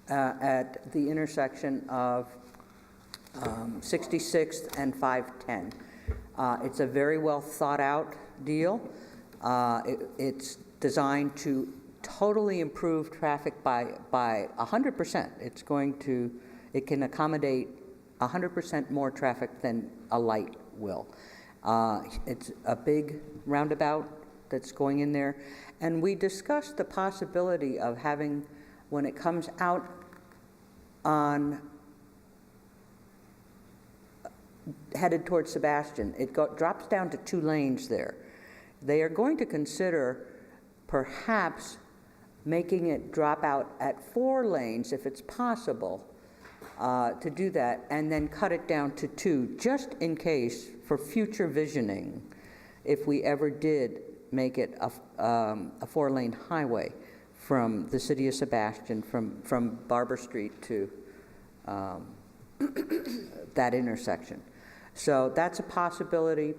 at the intersection of 66th and 510. It's a very well thought out deal. It's designed to totally improve traffic by 100%. It can accommodate 100% more traffic than a light will. It's a big roundabout that's going in there. And we discussed the possibility of having, when it comes out on headed towards Sebastian, it drops down to 2 lanes there. They are going to consider perhaps making it drop out at 4 lanes if it's possible to do that, and then cut it down to 2, just in case for future visioning, if we ever did make it a 4-lane highway from the city of Sebastian, from Barber Street to that intersection. So that's a possibility.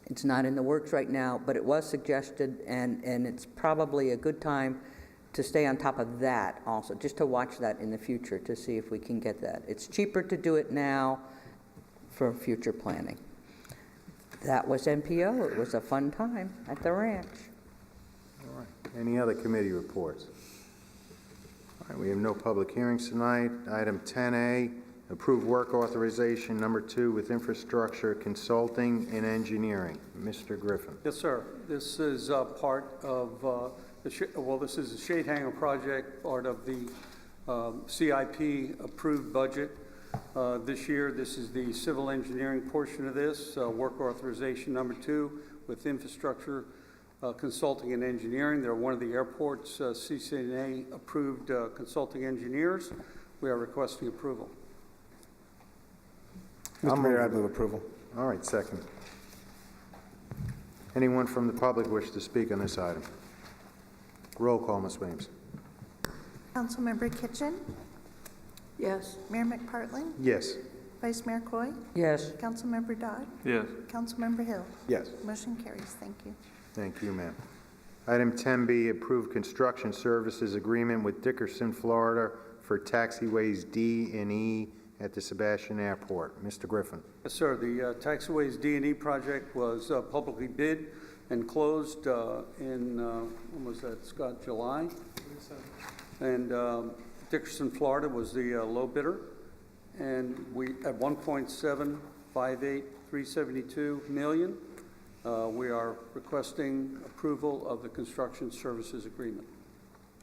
It's not in the works right now, but it was suggested, and it's probably a good time to stay on top of that also, just to watch that in the future to see if we can get that. It's cheaper to do it now for future planning. That was MPO. It was a fun time at the ranch. All right. Any other committee reports? All right, we have no public hearings tonight. Item 10A, approve work authorization number 2 with infrastructure consulting and engineering. Mr. Griffin. Yes, sir. This is part of, this is a shade hanger project, part of the CIP approved budget this year. This is the civil engineering portion of this, work authorization number 2 with infrastructure consulting and engineering. They're one of the airport's CCNA approved consulting engineers. We are requesting approval. Mr. Mayor, I move approval. All right, second. Anyone from the public wish to speak on this item? Roll call, Ms. Williams. Councilmember Kitchen, Yes. Mayor McPartlin, Yes. Vice Mayor Coy, Yes. Councilmember Dodd, Yes. Councilmember Hill. Yes. Motion carries. Thank you. Thank you, ma'am. Item 10B, approve construction services agreement with Dickerson, Florida for taxiways D and E at the Sebastian Airport. Mr. Griffin. Yes, sir. The taxiways D&E project was publicly bid and closed in, when was that, Scott, July? And Dickerson, Florida was the low bidder. And we, at 1.758372 million, we are requesting approval of the construction services agreement.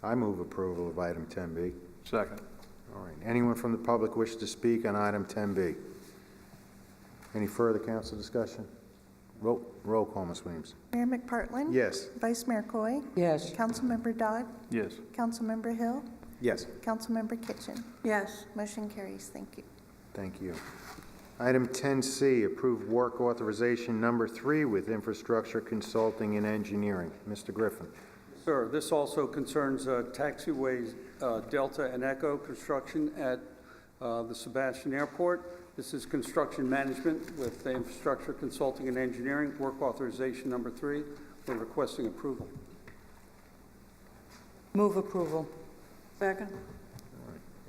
I move approval of item 10B. Second. All right. Anyone from the public wish to speak on item 10B? Any further council discussion? Roll call, Ms. Williams. Mayor McPartlin? Yes. Vice Mayor Coy? Yes. Councilmember Dodd? Yes. Councilmember Hill? Yes. Councilmember Kitchen? Yes. Motion carries. Thank you. Thank you. Item 10C, approve work authorization number 3 with infrastructure consulting and engineering. Mr. Griffin. Sir, this also concerns taxiways Delta and Echo construction at the Sebastian Airport. This is construction management with the infrastructure consulting and engineering, work authorization number 3. We're requesting approval. Move approval. Second.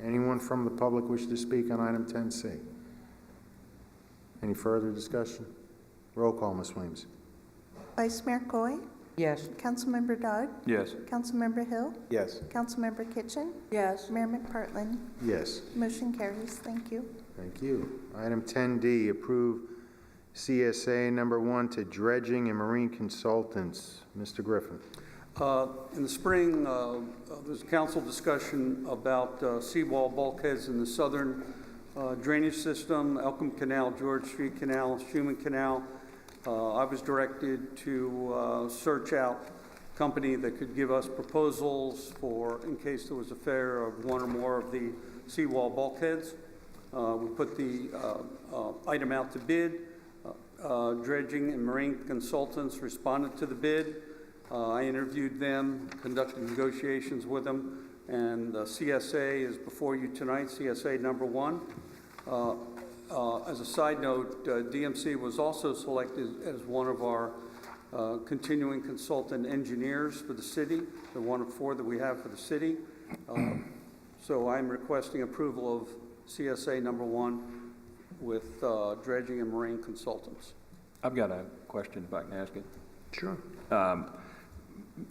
Anyone from the public wish to speak on item 10C? Any further discussion? Roll call, Ms. Williams. Vice Mayor Coy? Yes. Councilmember Dodd? Yes. Councilmember Hill? Yes. Councilmember Kitchen? Yes. Mayor McPartlin? Yes. Motion carries. Thank you. Thank you. Item 10D, approve CSA number 1 to dredging and marine consultants. Mr. Griffin. In the spring, there was a council discussion about seawall bulkheads in the southern drainage system, Elkham Canal, George Street Canal, Schuman Canal. I was directed to search out a company that could give us proposals for, in case there was a failure of one or more of the seawall bulkheads. We put the item out to bid. Dredging and marine consultants responded to the bid. I interviewed them, conducted negotiations with them, and the CSA is before you tonight, CSA number 1. As a side note, DMC was also selected as one of our continuing consultant engineers for the city. They're one of 4 that we have for the city. So I'm requesting approval of CSA number 1 with dredging and marine consultants. I've got a question if I can ask it. Sure.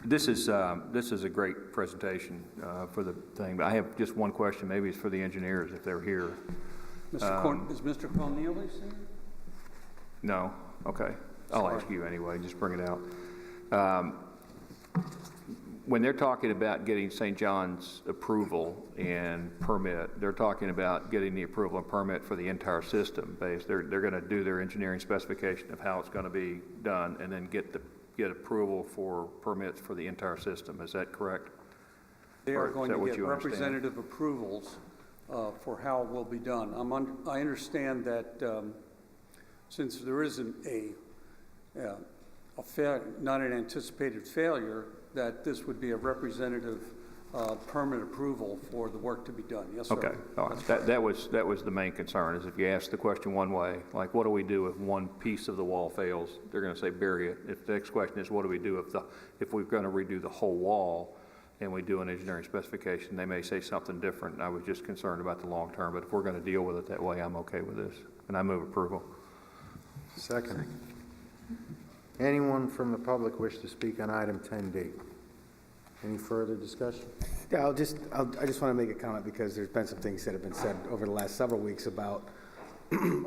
This is a great presentation for the thing, but I have just one question. Maybe it's for the engineers if they're here. Is Mr. Cornelius here? No? Okay. I'll ask you anyway. Just bring it out. When they're talking about getting St. John's approval and permit, they're talking about getting the approval and permit for the entire system. They're going to do their engineering specification of how it's going to be done and then get approval for permits for the entire system. Is that correct? They are Or is going that to what get you understand? representative approvals for how it will be done. I understand that since there isn't not an anticipated failure, that this would be a representative permit approval for the work to be done. Yes, sir. Okay. All right. That was the main concern, is if you ask the question one way, like what do we do if one piece of the wall fails? They're going to say bury it. If the next question is what do we do if we're going to redo the whole wall and we do an engineering specification, they may say something different. I was just concerned about the long term, but if we're going to deal with it that way, I'm okay with this. And I move approval. Second. Anyone from the public wish to speak on item 10D? Any further discussion? Yeah, I just want to make a comment because there's been some things that have been said over the last several weeks about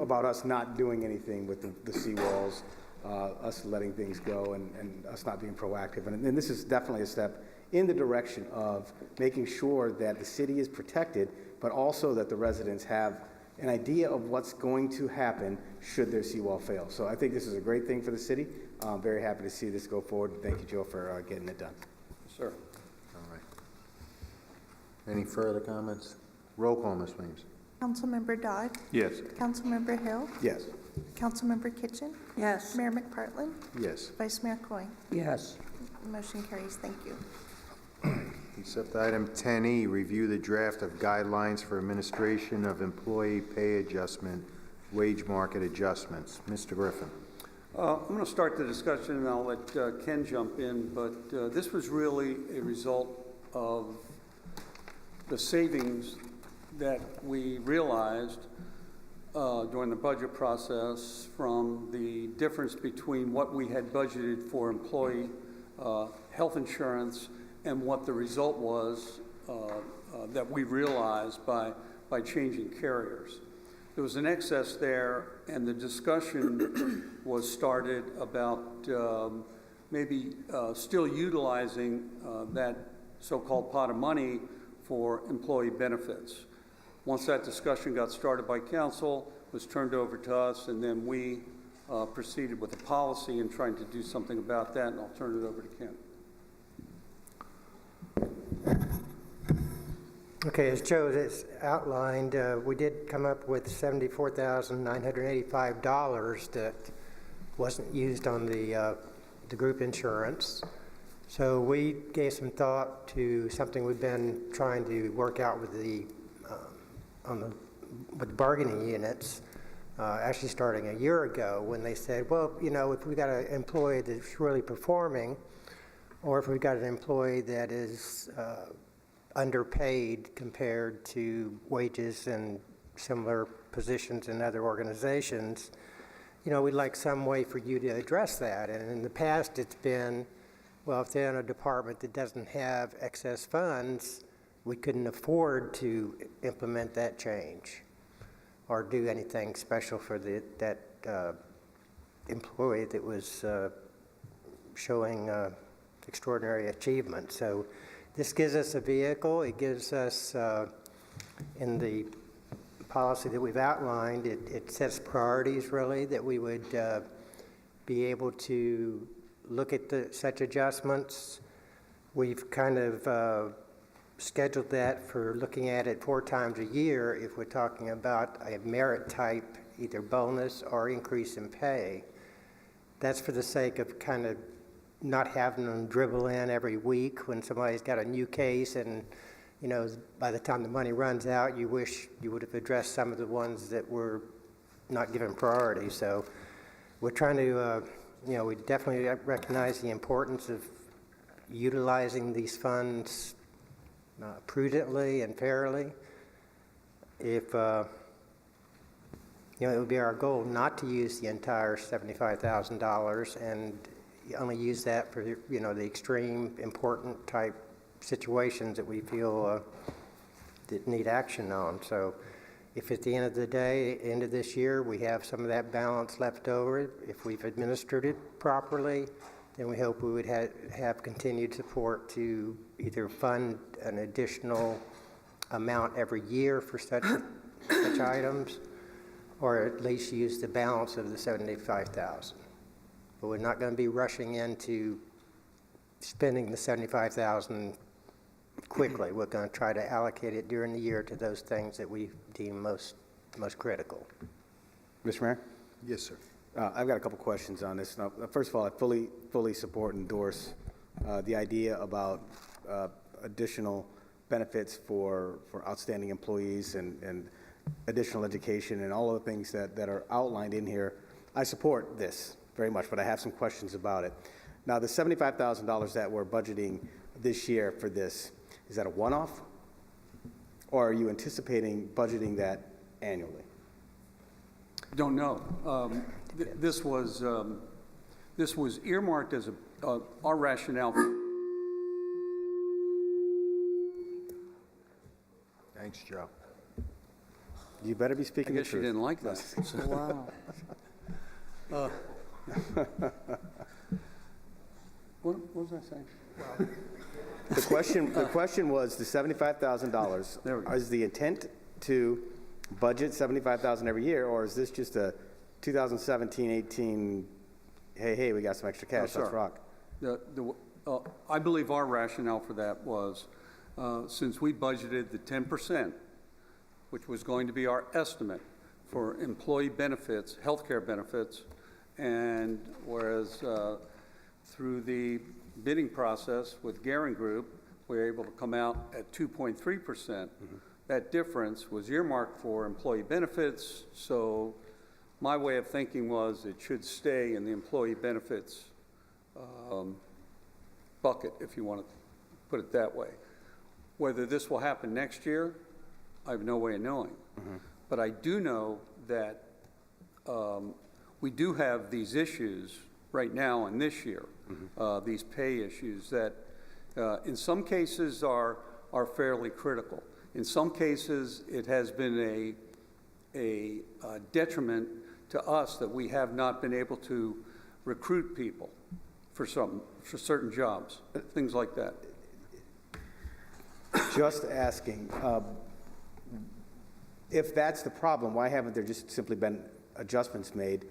about us not doing anything with the seawalls, us letting things go, and us not being proactive. And this is definitely a step in the direction of making sure that the city is protected, but also that the residents have an idea of what's going to happen should their seawall fail. So I think this is a great thing for the city. I'm very happy to see this go forward. Thank you, Joe, for getting it done. Sir. All right. Any further comments? Roll call, Ms. Williams. Councilmember Dodd? Yes. Councilmember Hill? Yes. Councilmember Kitchen? Yes. Mayor McPartlin? Yes. Vice Mayor Coyne? Yes. Motion carries. Thank you. Except item 10E, review the draft of guidelines for administration of employee pay adjustment, wage market adjustments. Mr. Griffin. I'm going to start the discussion, and I'll let Ken jump in, but this was really a result of the savings that we realized during the budget process from the difference between what we had budgeted for employee health insurance and what the result was that we realized by changing carriers. There was an excess there, and the discussion was started about maybe still utilizing that so-called pot of money for employee benefits. Once that discussion got started by council, it was turned over to us, and then we proceeded with a policy in trying to do something about that, and I'll turn it over to Ken. Okay, as Joe has outlined, we did come up with $74,985 that wasn't used on the group insurance. So we gave some thought to something we've been trying to work out with the bargaining units, actually starting a year ago, when they said, well, you know, if we got an employee that's really performing, or if we've got an employee that is underpaid compared to wages in similar positions in other organizations, you know, we'd like some way for you to address that. And in the past, it's been, well, if they're in a department that doesn't have excess funds, we couldn't afford to implement that change or do anything special for that employee that was showing extraordinary achievement. So this gives us a vehicle. It gives us, in the policy that we've outlined, it sets priorities, really, that we would be able to look at such adjustments. We've kind of scheduled that for looking at it 4 times a year if we're talking about a merit type, either bonus or increase in pay. That's for the sake of kind of not having them dribble in every week when somebody's got a new case, and you know, by the time the money runs out, you wish you would have addressed some of the ones that were not given priority. So we're trying to, you know, we definitely recognize the importance of utilizing these funds prudently and fairly. If you know, it would be our goal not to use the entire $75,000 and only use that for, you know, the extreme important type situations that we feel that need action on. So if at the end of the day, end of this year, we have some of that balance left over, if we've administered it properly, then we hope we would have continued support to either fund an additional amount every year for such items, or at least use the balance of the $75,000. But we're not going to be rushing into spending the $75,000 quickly. We're going to try to allocate it during the year to those things that we deem most critical. Mr. Mayor? Yes, sir. I've got a couple questions on this. Now, first of all, I fully support and endorse the idea about additional benefits for outstanding employees and additional education and all of the things that are outlined in here. I support this very much, but I have some questions about it. Now, the $75,000 that we're budgeting this year for this, is that a one-off? Or are you anticipating budgeting that annually? Don't know. This was earmarked as our rationale. Thanks, Joe. You better be I speaking the guess you truth. didn't like that. Wow. What was I saying? The question was the $75,000. There we go. Is the intent to budget $75,000 every year, or is this just a 2017-18, hey, we got some extra cash, No, let's sir. rock? I believe our rationale for that was, since we budgeted the 10%, which was going to be our estimate for employee benefits, healthcare benefits, and whereas through the bidding process with Garing Group, we were able to come out at 2.3%. That difference was earmarked for employee benefits, so my way of thinking was it should stay in the employee benefits bucket, if you want to put it that way. Whether this will happen next year, I have no way of knowing. But I do know that we do have these issues right now and this year, these pay issues that in some cases are fairly critical. In some cases, it has been a detriment to us that we have not been able to recruit people for certain jobs, things like that. Just asking, if that's the problem, why haven't there just simply been adjustments made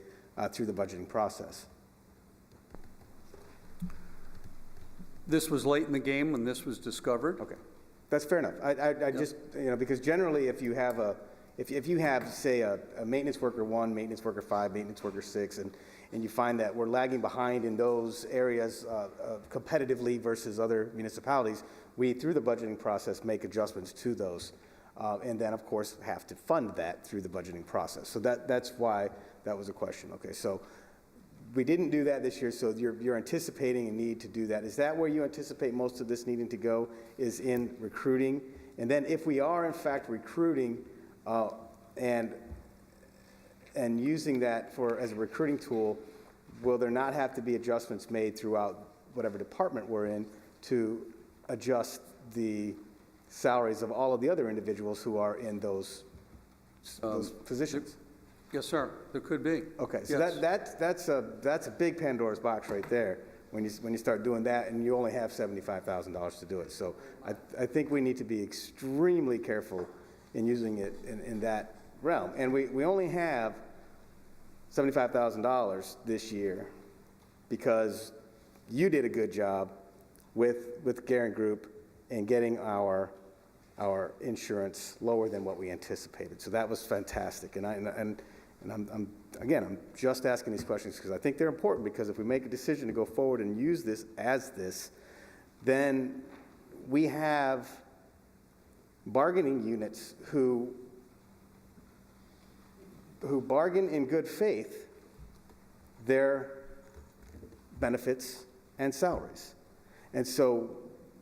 through the budgeting process? This was late in the game when this was discovered. Okay, that's fair enough. I just, because generally if you have if you have, say, a maintenance worker 1, maintenance worker 5, maintenance worker 6, and you find that we're lagging behind in those areas competitively versus other municipalities, we, through the budgeting process, make adjustments to those. And then, of course, have to fund that through the budgeting process. So that's why that was a question. Okay, so we didn't do that this year, so you're anticipating a need to do that. Is that where you anticipate most of this needing to go, is in recruiting? And then if we are, in fact, recruiting and using that as a recruiting tool, will there not have to be adjustments made throughout whatever department we're in to adjust the salaries of all of the other individuals who are in those positions? Yes, sir, there could be. Okay, so Yes. that's a big Pandora's box right there when you start doing that, and you only have $75,000 to do it. So I think we need to be extremely careful in using it in that realm. And we only have $75,000 this year because you did a good job with Garing Group in getting our insurance lower than what we anticipated. So that was fantastic. And I'm just asking these questions because I think they're important, because if we make a decision to go forward and use this as this, then we have bargaining units who bargain in good faith their benefits and salaries. And so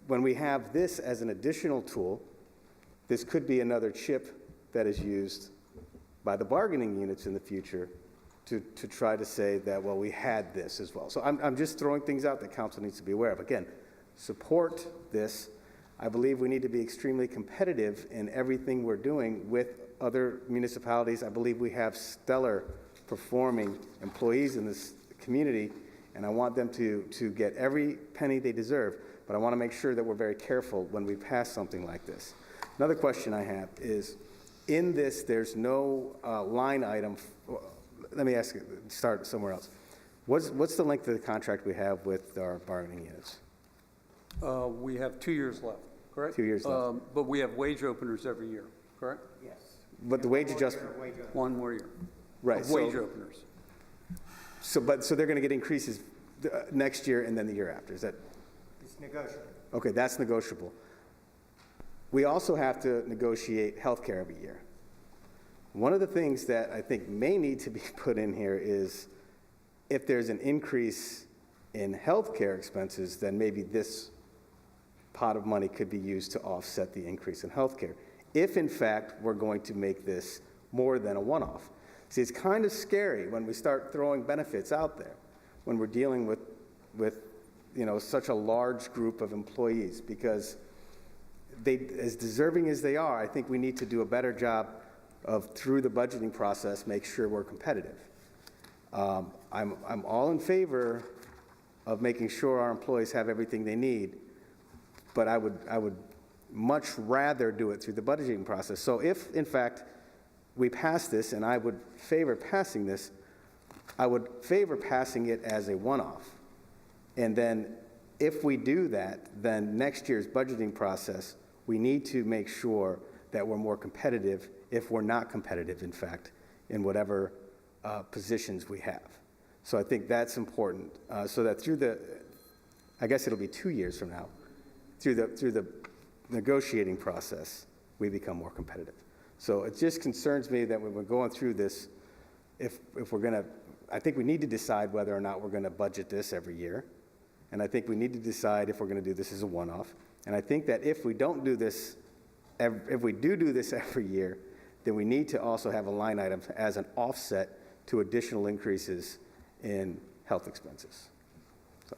when we have this as an additional tool, this could be another chip that is used by the bargaining units in the future to try to say that, well, we had this as well. So I'm just throwing things out that council needs to be aware of. Again, support this. I believe we need to be extremely competitive in everything we're doing with other municipalities. I believe we have stellar performing employees in this community, and I want them to get every penny they deserve, but I want to make sure that we're very careful when we pass something like this. Another question I have is, in this, there's no line item. Let me start somewhere else. What's the length of the contract we have with our bargaining units? We have 2 years left, correct? 2 years left. But we have wage openers every year, correct? Yes. But the wage adjustment, One more year. right? Of wage openers. So they're going to get increases next year and then the year after. Is that? It's negotiable. Okay, that's negotiable. We also have to negotiate health care every year. One of the things that I think may need to be put in here is, if there's an increase in health care expenses, then maybe this pot of money could be used to offset the increase in health care, if in fact we're going to make this more than a one-off. See, it's kind of scary when we start throwing benefits out there, when we're dealing with such a large group of employees, because as deserving as they are, I think we need to do a better job of, through the budgeting process, make sure we're competitive. I'm all in favor of making sure our employees have everything they need, but I would much rather do it through the budgeting process. So if, in fact, we pass this, and I would favor passing this, I would favor passing it as a one-off. And then if we do that, then next year's budgeting process, we need to make sure that we're more competitive, if we're not competitive, in fact, in whatever positions we have. So I think that's important, so that through the, I guess it'll be 2 years from now, through the negotiating process, we become more competitive. So it just concerns me that when we're going through this, if we're going to, I think we need to decide whether or not we're going to budget this every year. And I think we need to decide if we're going to do this as a one-off. And I think that if we don't do this, if we do this every year, then we need to also have a line item as an offset to additional increases in health expenses. So.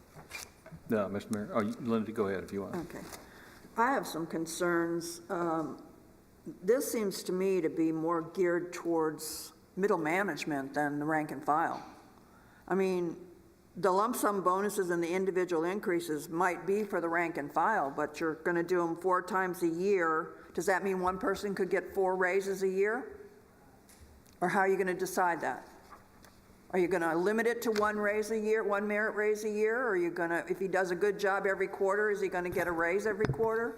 No, Mr. Mayor. Oh, Linda, go ahead if you want. Okay. I have some concerns. This seems to me to be more geared towards middle management than the rank and file. I mean, the lump sum bonuses and the individual increases might be for the rank and file, but you're going to do them 4 times a year. Does that mean one person could get 4 raises a year? Or how are you going to decide that? Are you going to limit it to 1 raise a year, 1 merit raise a year? Or are you going to, if he does a good job every quarter, is he going to get a raise every quarter?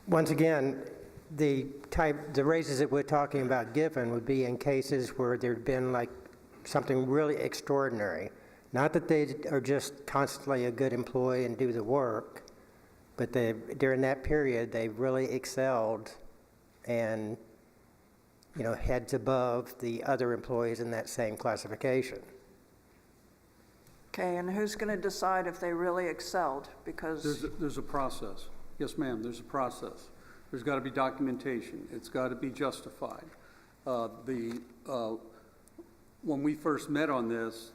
Once again, the raises that we're talking about given would be in cases where there'd been like something really extraordinary. Not that they are just constantly a good employee and do the work, but during that period, they've really excelled and, heads above the other employees in that same classification. Okay, and who's going to decide if they really excelled? Because There's a process. Yes, ma'am, there's a process. There's got to be documentation. It's got to be justified. When we first met on this,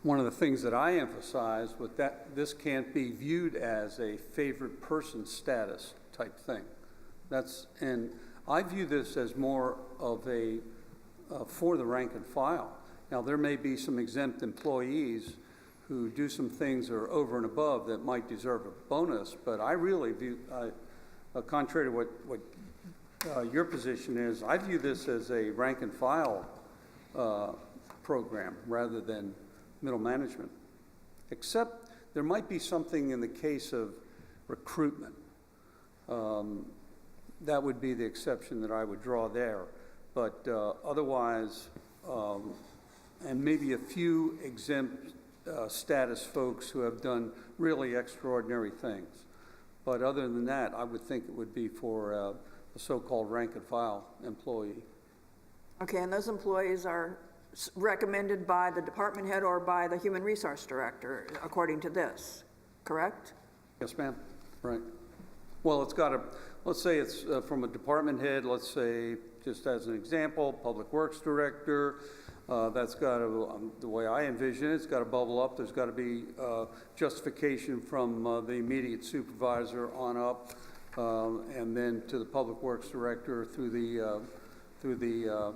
one of the things that I emphasized was that this can't be viewed as a favored person status type thing. And I view this as more of a for the rank and file. Now, there may be some exempt employees who do some things that are over and above that might deserve a bonus, but I really view, contrary to what your position is, I view this as a rank and file program rather than middle management, except there might be something in the case of recruitment. That would be the exception that I would draw there. But otherwise, and maybe a few exempt status folks who have done really extraordinary things. But other than that, I would think it would be for a so-called rank and file employee. okay, and those employees are recommended by the department head or by the human resource director, according to this, correct? Yes, ma'am. Right. Well, it's got to, let's say it's from a department head, let's say, just as an example, public works director. That's got to, the way I envision it, it's got to bubble up. There's got to be justification from the immediate supervisor on up, and then to the public works director through the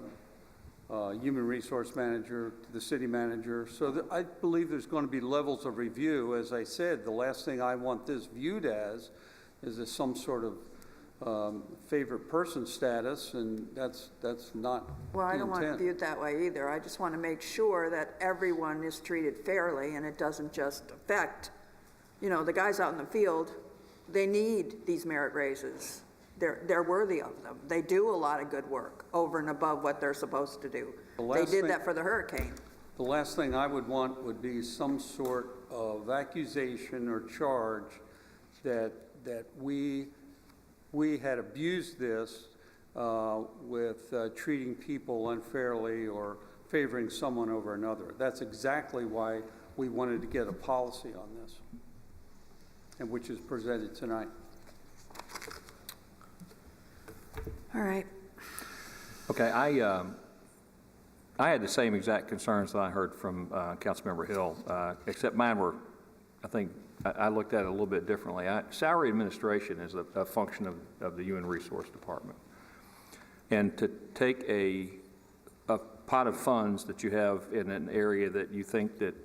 human resource manager, to the city manager. So I believe there's going to be levels of review. As I said, the last thing I want this viewed as is some sort of favorite person status, and that's not Well, I the don't want it intent. viewed that way either. I just want to make sure that everyone is treated fairly and it doesn't just affect, the guys out in the field, they need these merit raises. They're worthy of them. They do a lot of good work over and above what they're supposed to do. They did that for the hurricane. The last thing I would want would be some sort of accusation or charge that we had abused this with treating people unfairly or favoring someone over another. That's exactly why we wanted to get a policy on this, and which is presented tonight. All right. Okay, I had the same exact concerns that I heard from Councilmember Hill, except mine were I looked at it a little bit differently. Salary administration is a function of the Human Resource Department. And to take a pot of funds that you have in an area that you think that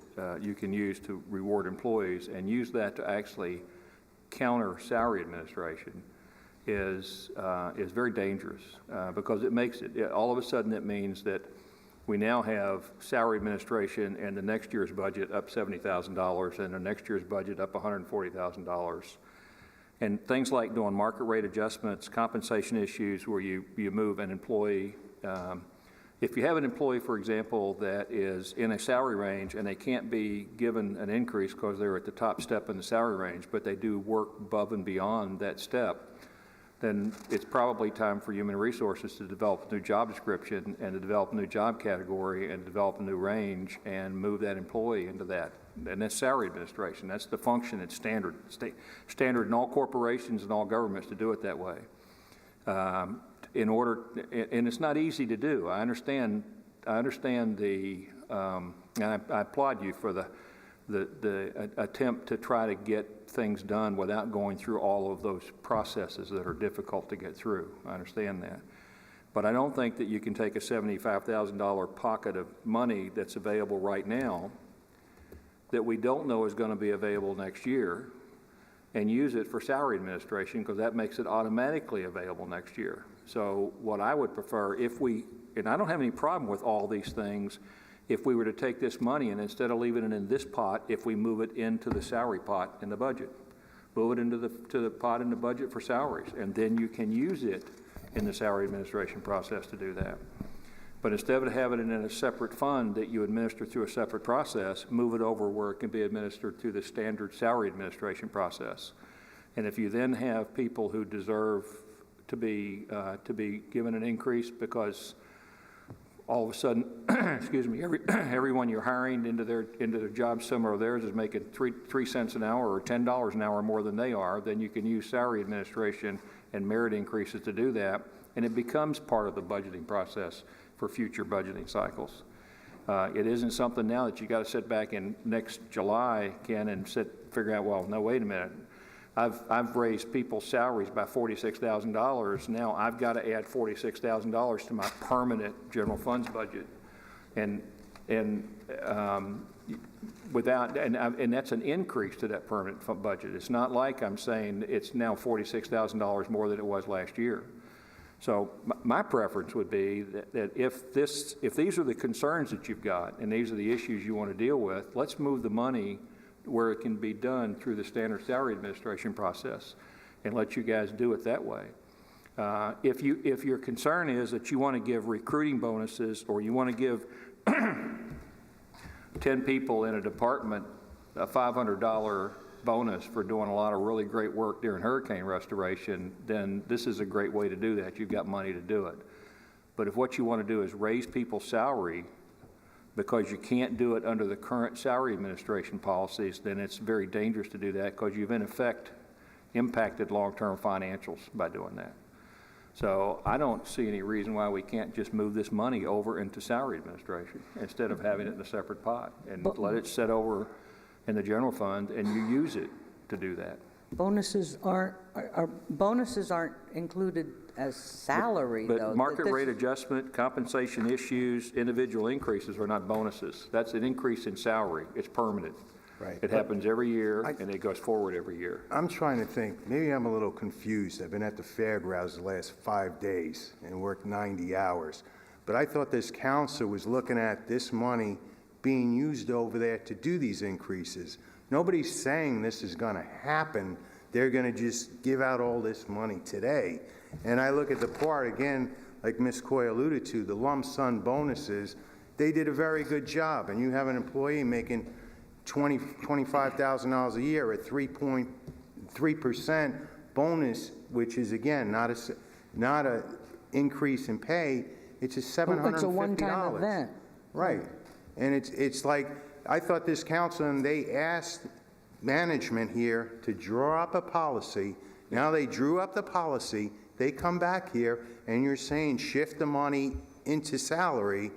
you can use to reward employees and use that to actually counter salary administration is very dangerous because it makes it, all of a sudden it means that we now have salary administration and the next year's budget up $70,000 and the next year's budget up $140,000. And things like doing market rate adjustments, compensation issues where you move an employee. If you have an employee, for example, that is in a salary range and they can't be given an increase because they're at the top step in the salary range, but they do work above and beyond that step, then it's probably time for Human Resources to develop a new job description and to develop a new job category and develop a new range and move that employee into that. And that's salary administration. That's the function. It's standard in all corporations and all governments to do it that way. In order, and it's not easy to do. I understand the, and I applaud you for the attempt to try to get things done without going through all of those processes that are difficult to get through. I understand that. But I don't think that you can take a $75,000 pocket of money that's available right now that we don't know is going to be available next year and use it for salary administration because that makes it automatically available next year. So what I would prefer and I don't have any problem with all these things, if we were to take this money and instead of leaving it in this pot, if we move it into the salary pot in the budget, move it into the pot in the budget for salaries, and then you can use it in the salary administration process to do that. But instead of having it in a separate fund that you administer through a separate process, move it over where it can be administered through the standard salary administration process. And if you then have people who deserve to be given an increase because all of a sudden, excuse me, everyone you're hiring into their job similar to theirs is making 3 cents an hour or $10 an hour more than they are, then you can use salary administration and merit increases to do that, and it becomes part of the budgeting process for future budgeting cycles. It isn't something now that you got to sit back in next July, Ken, and figure out, well, no, wait a minute. I've raised people's salaries by $46,000. Now I've got to add $46,000 to my permanent general funds budget, and that's an increase to that permanent budget. It's not like I'm saying it's now $46,000 more than it was last year. So my preference would be that if these are the concerns that you've got and these are the issues you want to deal with, let's move the money where it can be done through the standard salary administration process and let you guys do it that way. If your concern is that you want to give recruiting bonuses or you want to give 10 people in a department a $500 bonus for doing a lot of really great work during hurricane restoration, then this is a great way to do that. You've got money to do it. But if what you want to do is raise people's salary because you can't do it under the current salary administration policies, then it's very dangerous to do that because you've in effect impacted long-term financials by doing that. So I don't see any reason why we can't just move this money over into salary administration instead of having it in a separate pot and let it sit over in the general fund and you use it to do that. Bonuses aren't included as salary, though. But market rate adjustment, compensation issues, individual increases are not bonuses. That's an increase in salary. It's permanent. Right. It happens every year, and it goes forward every year. I'm trying to think, maybe I'm a little confused. I've been at the fairgrounds the last 5 days and worked 90 hours. But I thought this council was looking at this money being used over there to do these increases. Nobody's saying this is going to happen. They're going to just give out all this money today. And I look at the part, again, like Ms. Coy alluded to, the lump sum bonuses, they did a very good job. And you have an employee making $25,000 a year at 3.3% bonus, which is, again, not a increase in pay. It's a $750. It's a one-time event. Right. And it's like, I thought this council, and they asked management here to draw up a policy. Now they drew up the policy. They come back here, and you're saying shift the money into salary.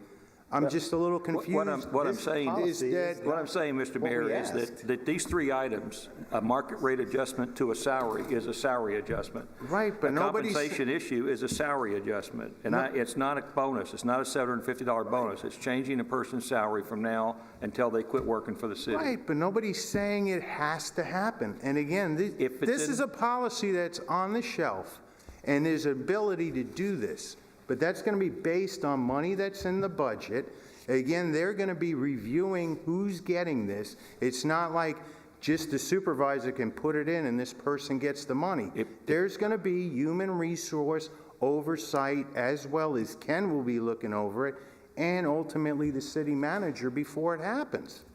I'm just a little confused. What I'm This saying policy is What I'm saying, Mr. what we Mayor, is asked. that these three items, a market rate adjustment to a salary is a salary adjustment. Right, but nobody's- A compensation issue is a salary adjustment, and it's not a bonus. It's not a $750 bonus. It's changing a person's salary from now until they quit working for the city. Right, but nobody's saying it has to happen. And again, If it's this in- is a policy that's on the shelf, and there's ability to do this, but that's going to be based on money that's in the budget. Again, they're going to be reviewing who's getting this. It's not like just the supervisor can put it in and this person gets the money. There's going to be human resource oversight, as well as Ken will be looking over it, and ultimately the city manager before it happens.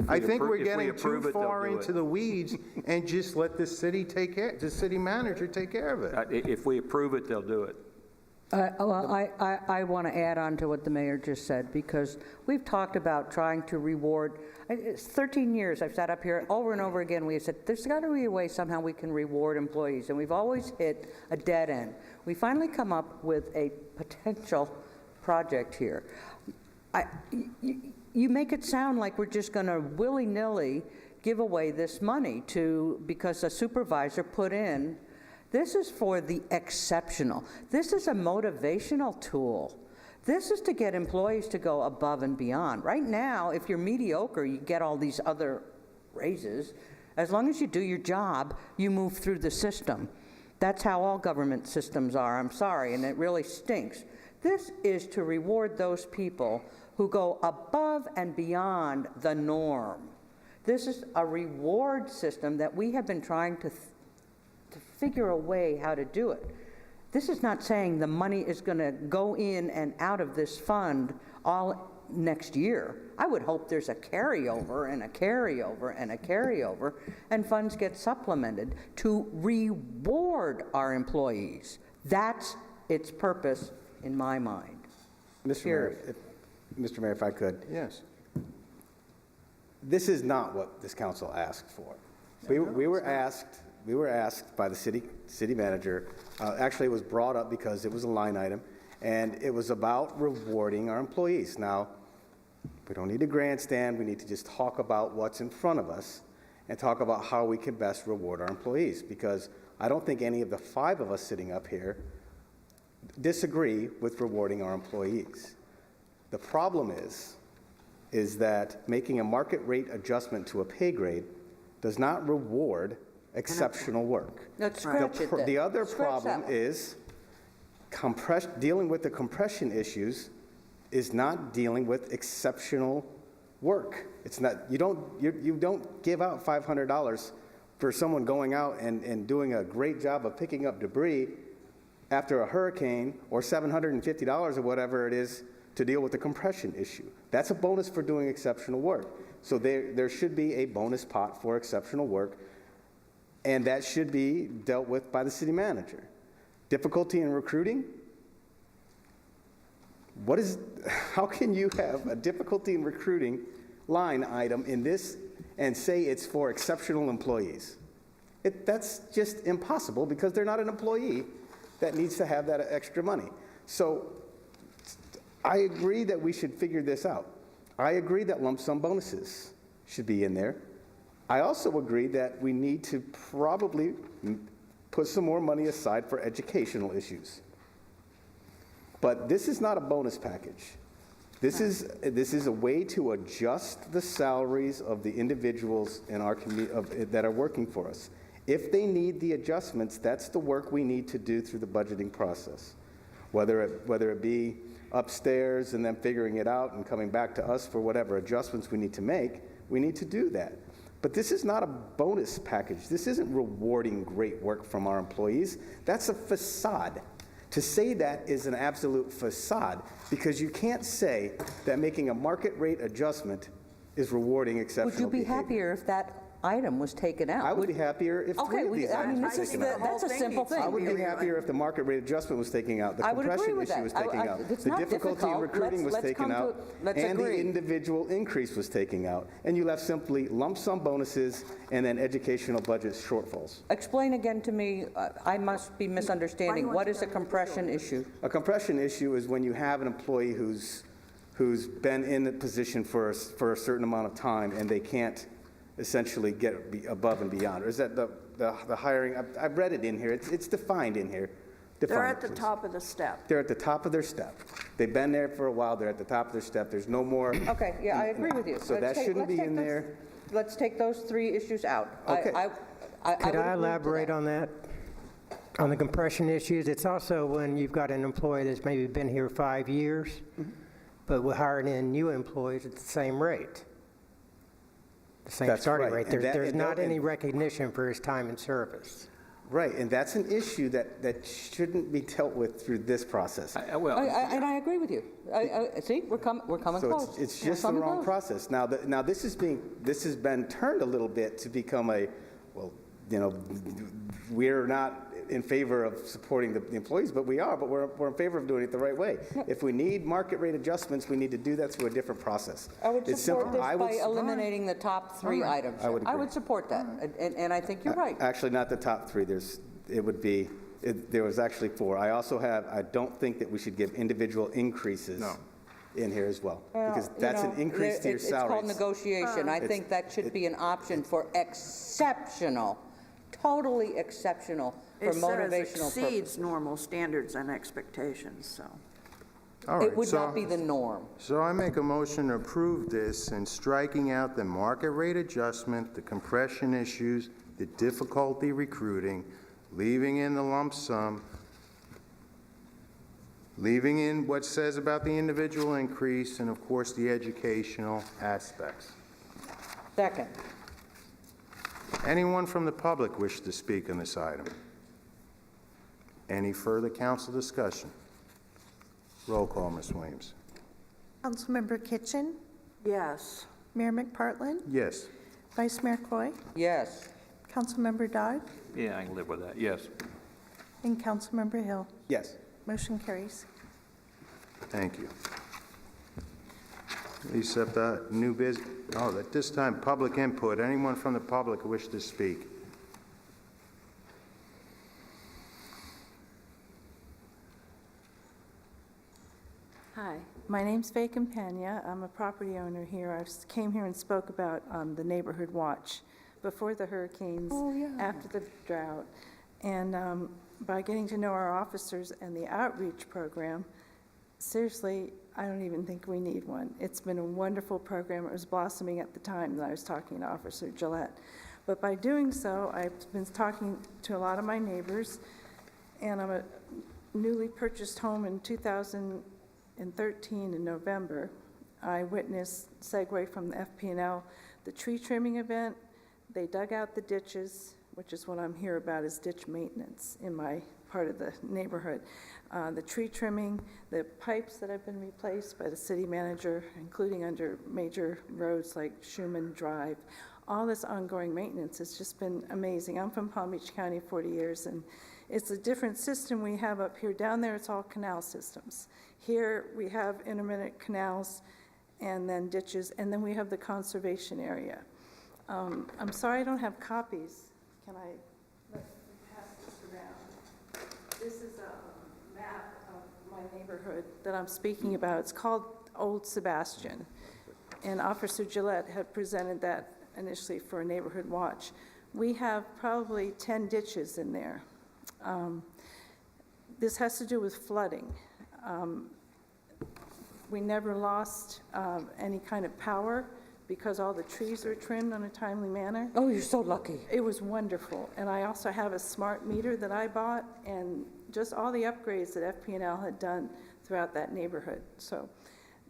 I think we're getting too far into the weeds and just let the city manager take care of it. If we approve it, they'll do it. I want to add on to what the mayor just said, because we've talked about trying to reward. It's 13 years I've sat up here over and over again. We have said there's got to be a way somehow we can reward employees, and we've always hit a dead end. We finally come up with a potential project here. You make it sound like we're just going to willy-nilly give away this money because a supervisor put in. This is for the exceptional. This is a motivational tool. This is to get employees to go above and beyond. Right now, if you're mediocre, you get all these other raises. As long as you do your job, you move through the system. That's how all government systems are, I'm sorry, and it really stinks. This is to reward those people who go above and beyond the norm. This is a reward system that we have been trying to figure a way how to do it. This is not saying the money is going to go in and out of this fund all next year. I would hope there's a carryover and a carryover and a carryover, and funds get supplemented to reward our employees. That's its purpose in my mind. Mr. Mayor, if I could. Yes. This is not what this council asked for. We were asked by the city manager, actually it was brought up because it was a line item, and it was about rewarding our employees. Now, we don't need to grandstand, we need to just talk about what's in front of us and talk about how we can best reward our employees, because I don't think any of the five of us sitting up here disagree with rewarding our employees. The problem is that making a market rate adjustment to a pay grade does not reward exceptional work. Let's scratch it then. The other Scratch problem that one. is dealing with the compression issues is not dealing with exceptional work. It's not, you don't give out $500 for someone going out and doing a great job of picking up debris after a hurricane, or $750 or whatever it is to deal with the compression issue. That's a bonus for doing exceptional work. So there should be a bonus pot for exceptional work, and that should be dealt with by the city manager. Difficulty in recruiting? How can you have a difficulty in recruiting line item in this and say it's for exceptional employees? That's just impossible, because they're not an employee that needs to have that extra money. So I agree that we should figure this out. I agree that lump sum bonuses should be in there. I also agree that we need to probably put some more money aside for educational issues. But this is not a bonus package. This is a way to adjust the salaries of the individuals in our community that are working for us. If they need the adjustments, that's the work we need to do through the budgeting process. Whether it be upstairs and then figuring it out and coming back to us for whatever adjustments we need to make, we need to do that. But this is not a bonus package. This isn't rewarding great work from our employees. That's a facade. To say that is an absolute facade, because you can't say that making a market rate adjustment is rewarding exceptional Would you be behavior. happier if that item was taken out? I would be happier if three of these items were taken out. That's a simple thing. I would be happier if the market rate adjustment was taken out, the I would agree compression with issue was that. taken out, It's the not difficulty in difficult. recruiting was Let's taken come to- out, let's and the agree. individual increase was taken out, and you left simply lump sum bonuses and then educational budget shortfalls. Explain again to me, I must be misunderstanding. Why do you What want is a to- compression issue? A compression issue is when you have an employee who's been in the position for a certain amount of time, and they can't essentially be above and beyond? Or is that the hiring? I've read it in here. It's defined in here. They're Define at it, the please. top of the step. They're at the top of their step. They've been there for a while. They're at the top of their step. There's no more. Okay, yeah, I agree with you. So that shouldn't be in there. Let's take those three issues out. Okay. Could I elaborate on that? On the compression issues, it's also when you've got an employee that's maybe been here 5 years, but we're hiring in new employees at the same rate, the same That's starting right. rate. And There's not and- any recognition for his time in service. Right, and that's an issue that shouldn't be dealt with through this process. And I agree with you. See, we're coming So close. it's We're just the coming wrong close. process. Now this has been turned a little bit to become we're not in favor of supporting the employees, but we're in favor of doing it the right way. If we need market rate adjustments, we need to do that through a different process. I would It's support simple. this I would by eliminating the top three items. I would agree. support that, and I think you're right. Actually, not the top three. There was actually 4. I don't think that we should give individual increases in here as well, because that's an increase to your It's salaries. called negotiation. I think that should be an option for exceptional, totally exceptional, for It says motivational exceeds purposes. normal standards and expectations, so. All right, It would not be the norm. So I make a motion to approve this and striking out the market rate adjustment, the compression issues, the difficulty recruiting, leaving in the lump sum, leaving in what says about the individual increase, and of course the educational aspects. Second. Anyone from the public wish to speak on this item? Any further council discussion? Roll call, Ms. Williams. Councilmember Kitchen, Yes. Mayor McPartlin, Yes. Vice Mayor Coy, Yes. Councilmember Dodd, Yeah, I can live with that, yes. and Councilmember Hill. Yes. Motion carries. Thank you. Except new business. Oh, at this time, public input. Anyone from the public who wish to speak? Hi, my name's Faye Campagna. I'm a property owner here. I came here and spoke about the neighborhood watch before the hurricanes, after the drought. And by getting to know our officers and the outreach program, seriously, I don't even think we need one. It's been a wonderful program. It was blossoming at the time that I was talking to Officer Gillette. But by doing so, I've been talking to a lot of my neighbors, and I'm a newly purchased home in 2013 in November. I witnessed, segue from the FP&L, the tree trimming event. They dug out the ditches, which is what I'm here about, is ditch maintenance in my part of the neighborhood. The tree trimming, the pipes that have been replaced by the city manager, including under major roads like Schuman Drive. All this ongoing maintenance has just been amazing. I'm from Palm Beach County 40 years, and it's a different system we have up here. Down there, it's all canal systems. Here, we have intermittent canals and then ditches, and then we have the conservation area. I'm sorry I don't have copies. Can I pass this around? This is a map of my neighborhood that I'm speaking about. It's called Old Sebastian, and Officer Gillette had presented that initially for a neighborhood watch. We have probably 10 ditches in there. This has to do with flooding. We never lost any kind of power because all the trees were trimmed on a timely manner. Oh, you're so lucky. It was wonderful. And I also have a smart meter that I bought, and just all the upgrades that FP&L had done throughout that neighborhood. So,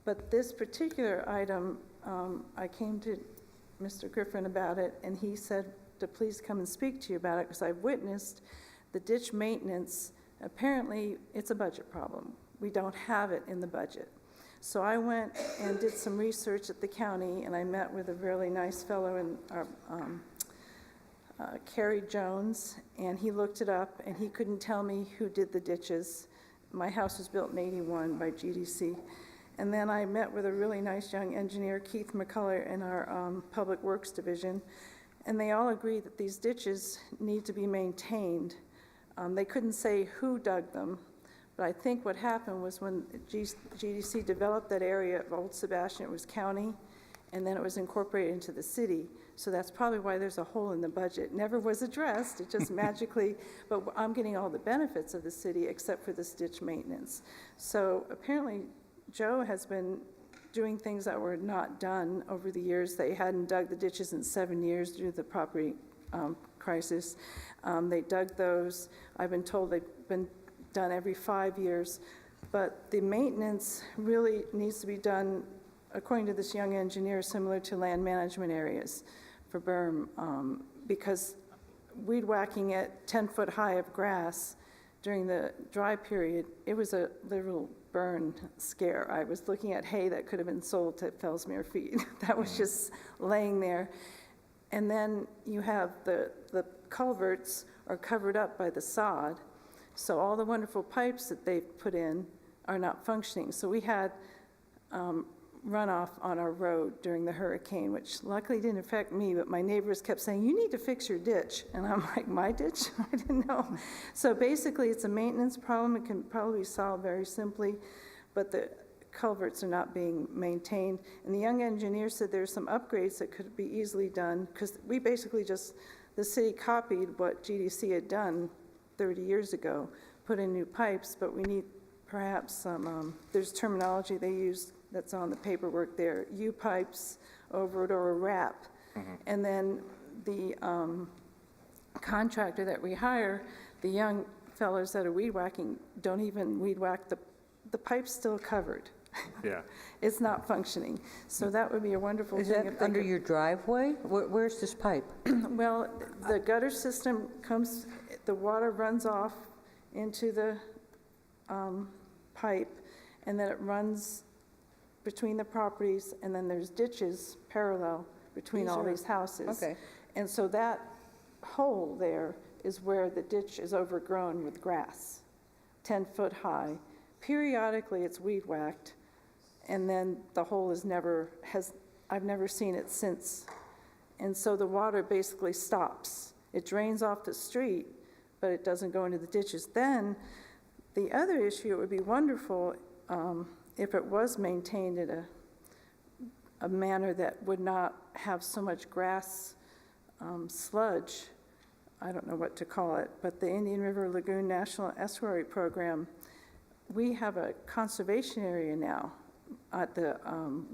but this particular item, I came to Mr. Griffin about it, and he said to please come and speak to you about it, because I've witnessed the ditch maintenance. Apparently, it's a budget problem. We don't have it in the budget. So I went and did some research at the county, and I met with a really nice fellow in our, Kerry Jones, and he looked it up, and he couldn't tell me who did the ditches. My house was built in '81 by GDC. And then I met with a really nice young engineer, Keith McCullough, in our Public Works Division, and they all agree that these ditches need to be maintained. They couldn't say who dug them, But I think what happened was when GDC developed that area of Old Sebastian, it was county, and then it was incorporated into the city. So that's probably why there's a hole in the budget. Never was addressed, it just magically, but I'm getting all the benefits of the city except for this ditch maintenance. So apparently Joe has been doing things that were not done over the years. They hadn't dug the ditches in 7 years due to the property crisis. They dug those. I've been told they've been done every 5 years. But the maintenance really needs to be done, according to this young engineer, similar to land management areas for berm, because weed whacking at 10 foot high of grass during the dry period, it was a literal burn scare. I was looking at hay that could have been sold to Fellsmere Feed. That was just laying there. And then you have the culverts are covered up by the sod, so all the wonderful pipes that they've put in are not functioning. So we had runoff on our road during the hurricane, which luckily didn't affect me, but my neighbors kept saying, you need to fix your ditch. And I'm like, my ditch? I didn't know. So basically, it's a maintenance problem. It can probably be solved very simply, but the culverts are not being maintained. And the young engineer said there's some upgrades that could be easily done, because we basically just, the city copied what GDC had done 30 years ago, put in new pipes, but we need perhaps some, there's terminology they use that's on the paperwork there, U-pipes over it or a wrap. And then the contractor that we hire, the young fellows that are weed whacking don't even weed whack, the pipe's still covered. Yeah. It's not functioning. So that would be a wonderful Is thing. that under your driveway? Where's this pipe? Well, the gutter system comes, the water runs off into the pipe, and then it runs between the properties, and then there's ditches parallel between all these houses. Okay. And so that hole there is where the ditch is overgrown with grass, 10 foot high. Periodically, it's weed whacked, and then the hole I've never seen it since. And so the water basically stops. It drains off the street, but it doesn't go into the ditches. Then the other issue, it would be wonderful if it was maintained in a manner that would not have so much grass sludge. I don't know what to call it, but the Indian River Lagoon National Estuary Program, we have a conservation area now at the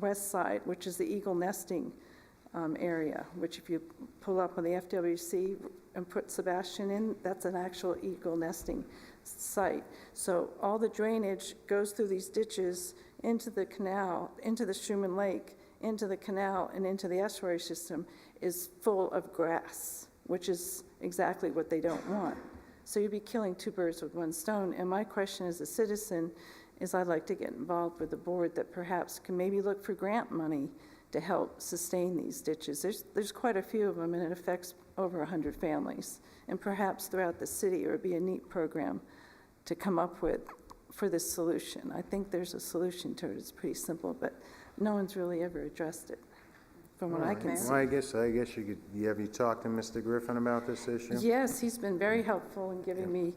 west side, which is the eagle nesting area, which if you pull up on the FWC and put Sebastian in, that's an actual eagle nesting site. So all the drainage goes through these ditches into the canal, into the Schumann Lake, into the canal, and into the estuary system is full of grass, which is exactly what they don't want. So you'd be killing two birds with one stone. And my question as a citizen is I'd like to get involved with the board that perhaps can maybe look for grant money to help sustain these ditches. There's quite a few of them, and it affects over 100 families. And perhaps throughout the city, it would be a neat program to come up with for this solution. I think there's a solution to it. It's pretty simple, but no one's really ever addressed it, from what I can see. Well, I guess you could, have you talked to Mr. Griffin about this issue? Yes, he's been very helpful in giving me,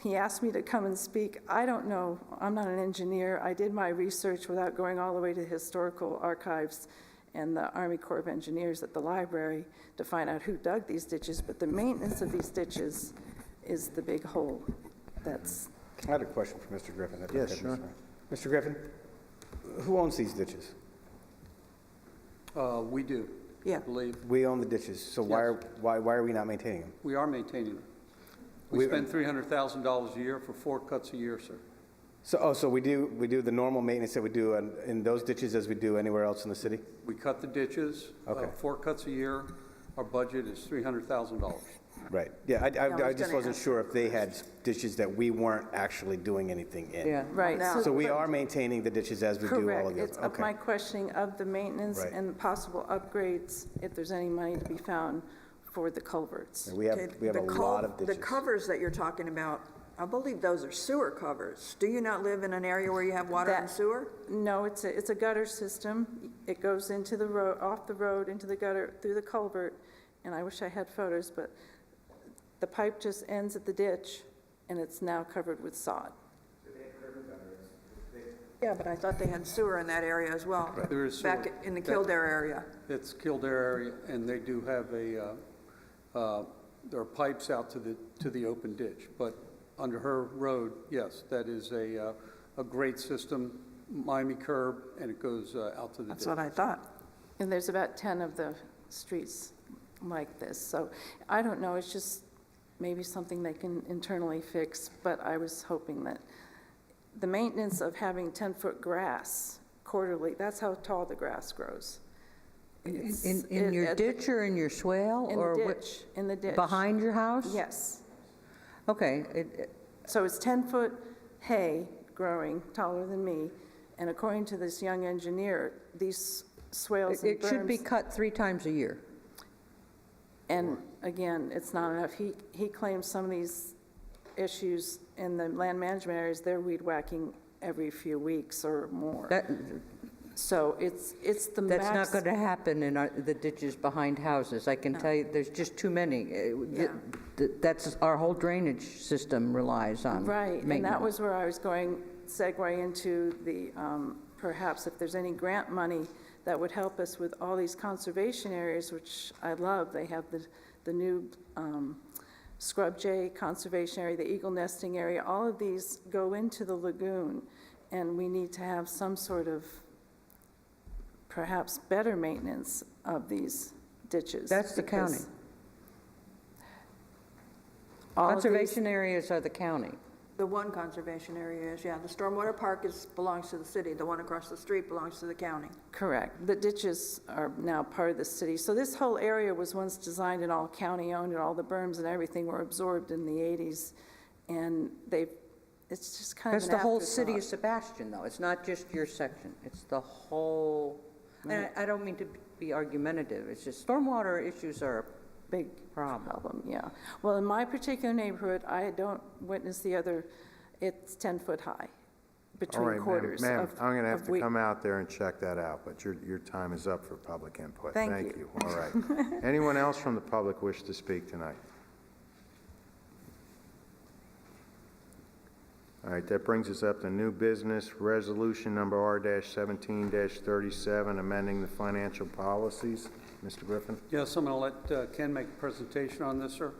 he asked me to come and speak. I don't know, I'm not an engineer. I did my research without going all the way to the historical archives and the Army Corps of Engineers at the library to find out who dug these ditches, but the maintenance of these ditches is the big hole. I had a question for Mr. Griffin. Yes, sure. Mr. Griffin, who owns these ditches? We do, Yeah. I believe. We own the ditches, so why are we not maintaining them? We are maintaining them. We spend $300,000 a year for 4 cuts a year, sir. So we do the normal maintenance that we do in those ditches as we do anywhere else in the city? We cut the ditches, Okay. 4 cuts a year. Our budget is $300,000. Right. Yeah, I I was just gonna wasn't ask sure if they had ditches that we weren't actually doing anything in. Yeah. Right. Now- So we are maintaining the ditches as we do all Correct. of the It's others? of my questioning of the maintenance Right. and possible upgrades, if there's any money to be found for the culverts. We have a lot of ditches. The covers that you're talking about, I believe those are sewer covers. Do you not live in an area where you have water and sewer? No, it's a gutter system. It goes into the road, off the road, into the gutter, through the culvert, and I wish I had photos, but the pipe just ends at the ditch, and it's now covered with sod. Yeah, but I thought they had sewer in that area as well. There is Back sewer. in the Kildare area. It's Kildare area, and they do have there are pipes out to the open ditch. But under her road, yes, that is a great system, Miami curb, and it goes out to the ditch. That's what I thought. And there's about 10 of the streets like this. So I don't know, it's just maybe something they can internally fix, but I was hoping that the maintenance of having 10-foot grass quarterly, that's how tall the grass grows. In your ditch or in your swale? In or the what- ditch, in the ditch. Behind your house? Yes. Okay. So it's 10-foot hay growing taller than me, and according to this young engineer, these swales and It should be berms, cut 3 times a year. and again, it's not enough. He claims some of these issues in the land management areas, they're weed whacking every few weeks or more. So it's the max. That's not going to happen in the ditches behind houses. I can tell you, there's just too many. That's, our whole drainage system relies on Right, and that maintenance. was where I was going, segue into the, perhaps if there's any grant money that would help us with all these conservation areas, which I love. They have the new scrub jay conservation area, the eagle nesting area. All of these go into the lagoon, and we need to have some sort of perhaps better maintenance of these ditches. That's the because county. all of these- Conservation areas are the county. The one conservation area is, yeah, the stormwater park belongs to the city. The one across the street belongs to the county. Correct. The ditches are now part of the city. So this whole area was once designed and all county-owned, and all the berms and everything were absorbed in the 80s. And it's just kind of That's an the whole city of afterthought. Sebastian, though. It's not just your section. It's the whole, and I don't mean to be argumentative. It's just stormwater issues are a Big problem, yeah. Well, in my particular neighborhood, I don't witness the other, it's 10-foot high All between right, quarters ma'am, of I'm going to have of to wheat. come out there and check that out, but your time is up for public input. Thank you. All right. Anyone else from the public wish to speak tonight? All right, that brings us up to new business, resolution number R-17-37, amending the financial policies. Mr. Griffin? Yes, I'm going to let Ken make a presentation on this, sir.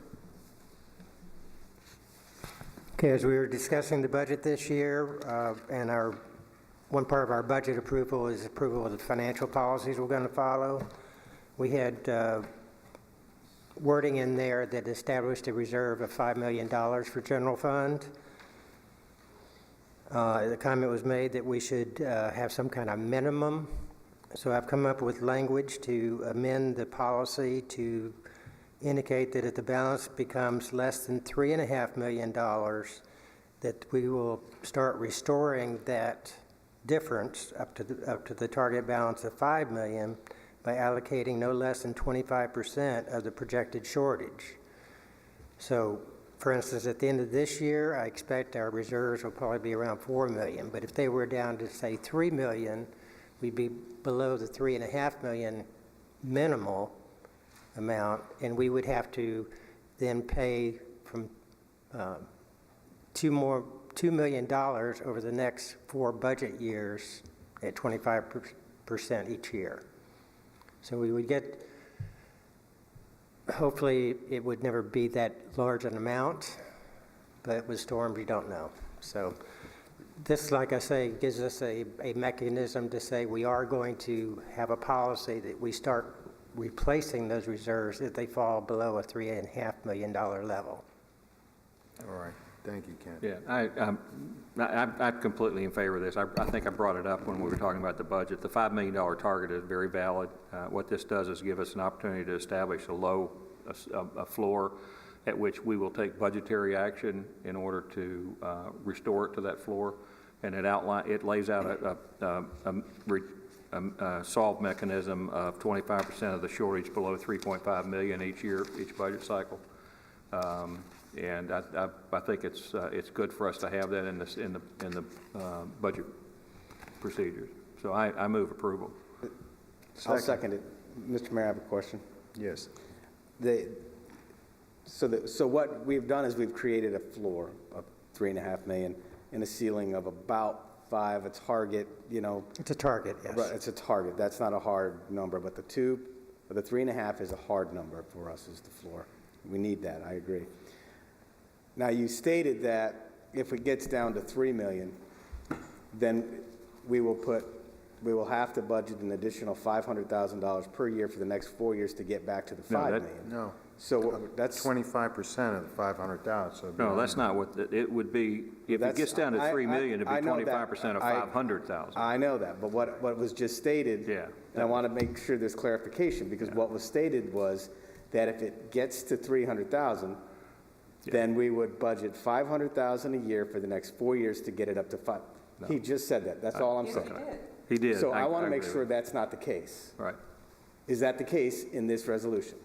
Okay, as we were discussing the budget this year, and one part of our budget approval is approval of the financial policies we're going to follow. We had wording in there that established a reserve of $5 million for general fund. The comment was made that we should have some kind of minimum. So I've come up with language to amend the policy to indicate that if the balance becomes less than $3.5 million, that we will start restoring that difference up to the target balance of $5 million by allocating no less than 25% of the projected shortage. So, for instance, at the end of this year, I expect our reserves will probably be around $4 million. But if they were down to, say, $3 million, we'd be below the $3.5 million minimal amount, and we would have to then pay from $2 million over the next 4 budget years at 25% each year. So we would get, hopefully it would never be that large an amount, but with storms you don't know. So this, like I say, gives us a mechanism to say we are going to have a policy that we start replacing those reserves if they fall below a $3.5 million level. All right. Thank you, Ken. Yeah, I'm completely in favor of this. I think I brought it up when we were talking about the budget. The $5 million target is very valid. What this does is give us an opportunity to establish a floor at which we will take budgetary action in order to restore it to that floor. And it lays out a solve mechanism of 25% of the shortage below $3.5 million each year, each budget cycle. And I think it's good for us to have that in the budget procedures. So I move approval. I'll second it. Mr. Mayor, I have a question. Yes. So what we've done is we've created a floor of 3.5 million and a ceiling of about 5, a target, It's a target, yes. Right, it's a target. That's not a hard number, but the 3.5 is a hard number for us as the floor. We need that, I agree. Now, you stated that if it gets down to 3 million, then we will have to budget an additional $500,000 per year for the next 4 years to get back to the 5 million. No. So that's 25% of the 500,000. So No, that's not what, it would be, if it gets down to 3 million, it'd I be know that. 25% of 500,000. I know that, but what was just stated, Yeah. and I want to make sure there's clarification, because what was stated was that if it gets to 300,000, then we would budget 500,000 a year for the next 4 years to get it up to 5. No. He just said that. That's all I'm saying. He did. So I want to make agree sure with that's not the case. you. Right. Is that the case in this resolution?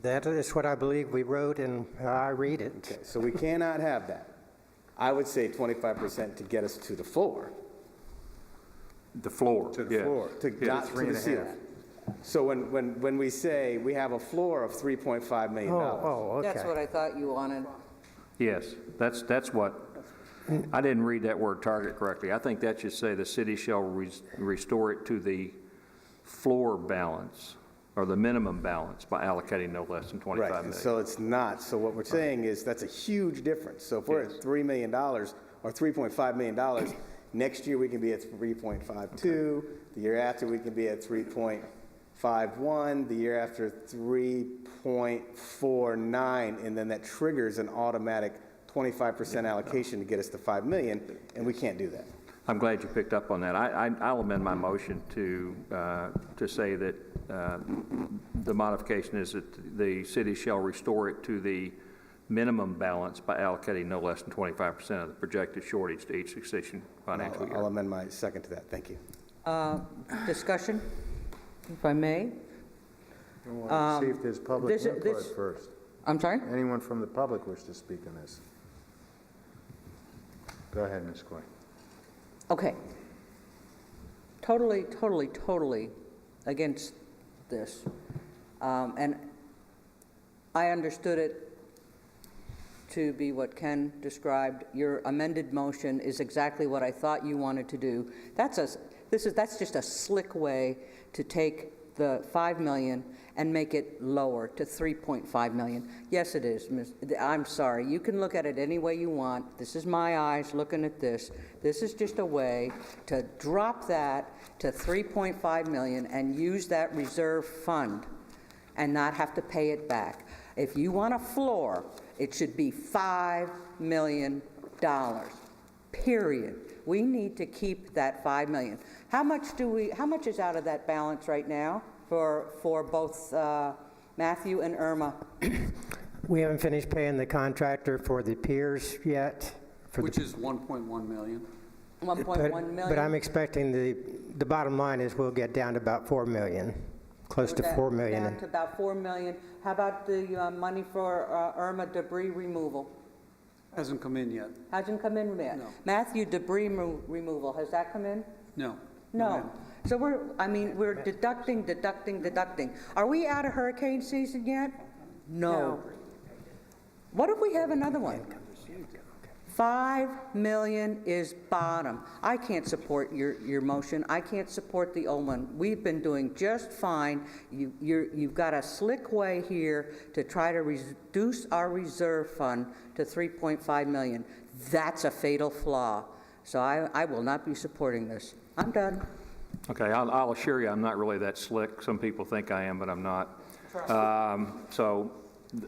That is what I believe we wrote, and how I read it. Okay, so we cannot have that. I would say 25% to get us to the floor. The floor. To the yes. floor. To not to the 3.5. ceiling. So when we say we have a floor of $3.5 million. Oh, okay. That's what I thought you wanted. Yes, that's what, I didn't read that word target correctly. I think that should say the city shall restore it to the floor balance, or the minimum balance, by allocating no less than 25 Right, million. and so it's not. So what we're saying is that's a huge difference. So if we're at $3 million or $3.5 million, next year we can be at 3.52. The year after we can be at 3.51. The year after 3.49, and then that triggers an automatic 25% allocation to get us to 5 million, and we can't do that. I'm glad you picked up on that. I'll amend my motion to say that the modification is that the city shall restore it to the minimum balance by allocating no less than 25% of the projected shortage to each succession financial year. I'll amend my second to that. Thank you. Discussion, if I may. We want to see if there's public input first. I'm sorry? Anyone from the public wish to speak on this? Go ahead, Ms. Coy. Okay. Totally against this. And I understood it to be what Ken described. Your amended motion is exactly what I thought you wanted to do. That's just a slick way to take the 5 million and make it lower to 3.5 million. Yes, it is. I'm sorry. You can look at it any way you want. This is my eyes looking at this. This is just a way to drop that to 3.5 million and use that reserve fund and not have to pay it back. If you want a floor, it should be $5 million, period. We need to keep that 5 million. How much is out of that balance right now for both Matthew and Irma? We haven't finished paying the contractor for the piers yet. Which is 1.1 million. 1.1 million? But I'm expecting the bottom line is we'll get down to about 4 million, close to 4 million. Down to about 4 million. How about the money for Irma debris removal? Hasn't come in yet. Hasn't come in yet? No. Matthew, debris removal, has that come in? No. No. So we're deducting. Are we out of hurricane season yet? No. What if we have another one? 5 million is bottom. I can't support your motion. I can't support the old one. We've been doing just fine. You've got a slick way here to try to reduce our reserve fund to 3.5 million. That's a fatal flaw. So I will not be supporting this. I'm done. Okay, I'll assure you I'm not really that slick. Some people think I am, but I'm not.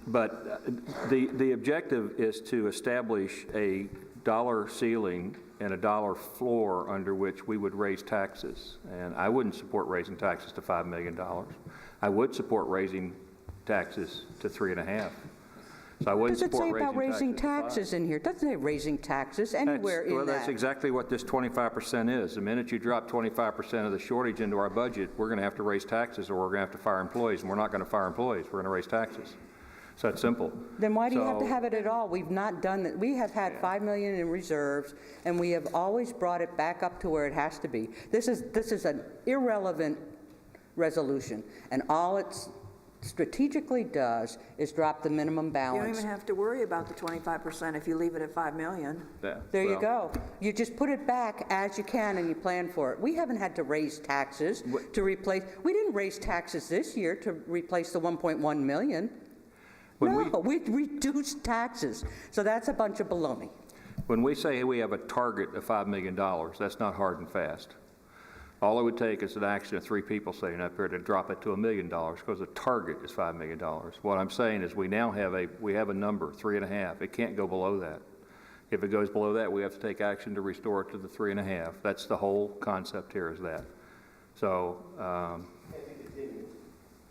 But the objective is to establish a dollar ceiling and a dollar floor under which we would raise taxes. And I wouldn't support raising taxes to $5 million. I would support raising taxes to 3.5. So I wouldn't support raising taxes. What does it say about raising taxes in here? It doesn't say raising taxes anywhere in that. Well, that's exactly what this 25% is. The minute you drop 25% of the shortage into our budget, we're going to have to raise taxes, or we're going to have to fire employees, and we're not going to fire employees. We're going to raise taxes. So it's simple. Then why do you have to have it at all? We've not done that. We have had 5 million in reserves, and we have always brought it back up to where it has to be. This is an irrelevant resolution, and all it's strategically does is drop the minimum You don't balance. even have to worry about the 25% if you leave it at 5 million. Yeah, There you well, go. You just put it back as you can and you plan for it. We haven't had to raise taxes to replace, we didn't raise taxes this year to replace the 1.1 million. When No, we reduced taxes. So that's a bunch of baloney. When we say we have a target of $5 million, that's not hard and fast. All it would take is an action of 3 people sitting up here to drop it to $1 million, because the target is $5 million. What I'm saying is we now have a number, 3.5. It can't go below that. If it goes below that, we have to take action to restore it to the 3.5. That's the whole concept here, is that. So,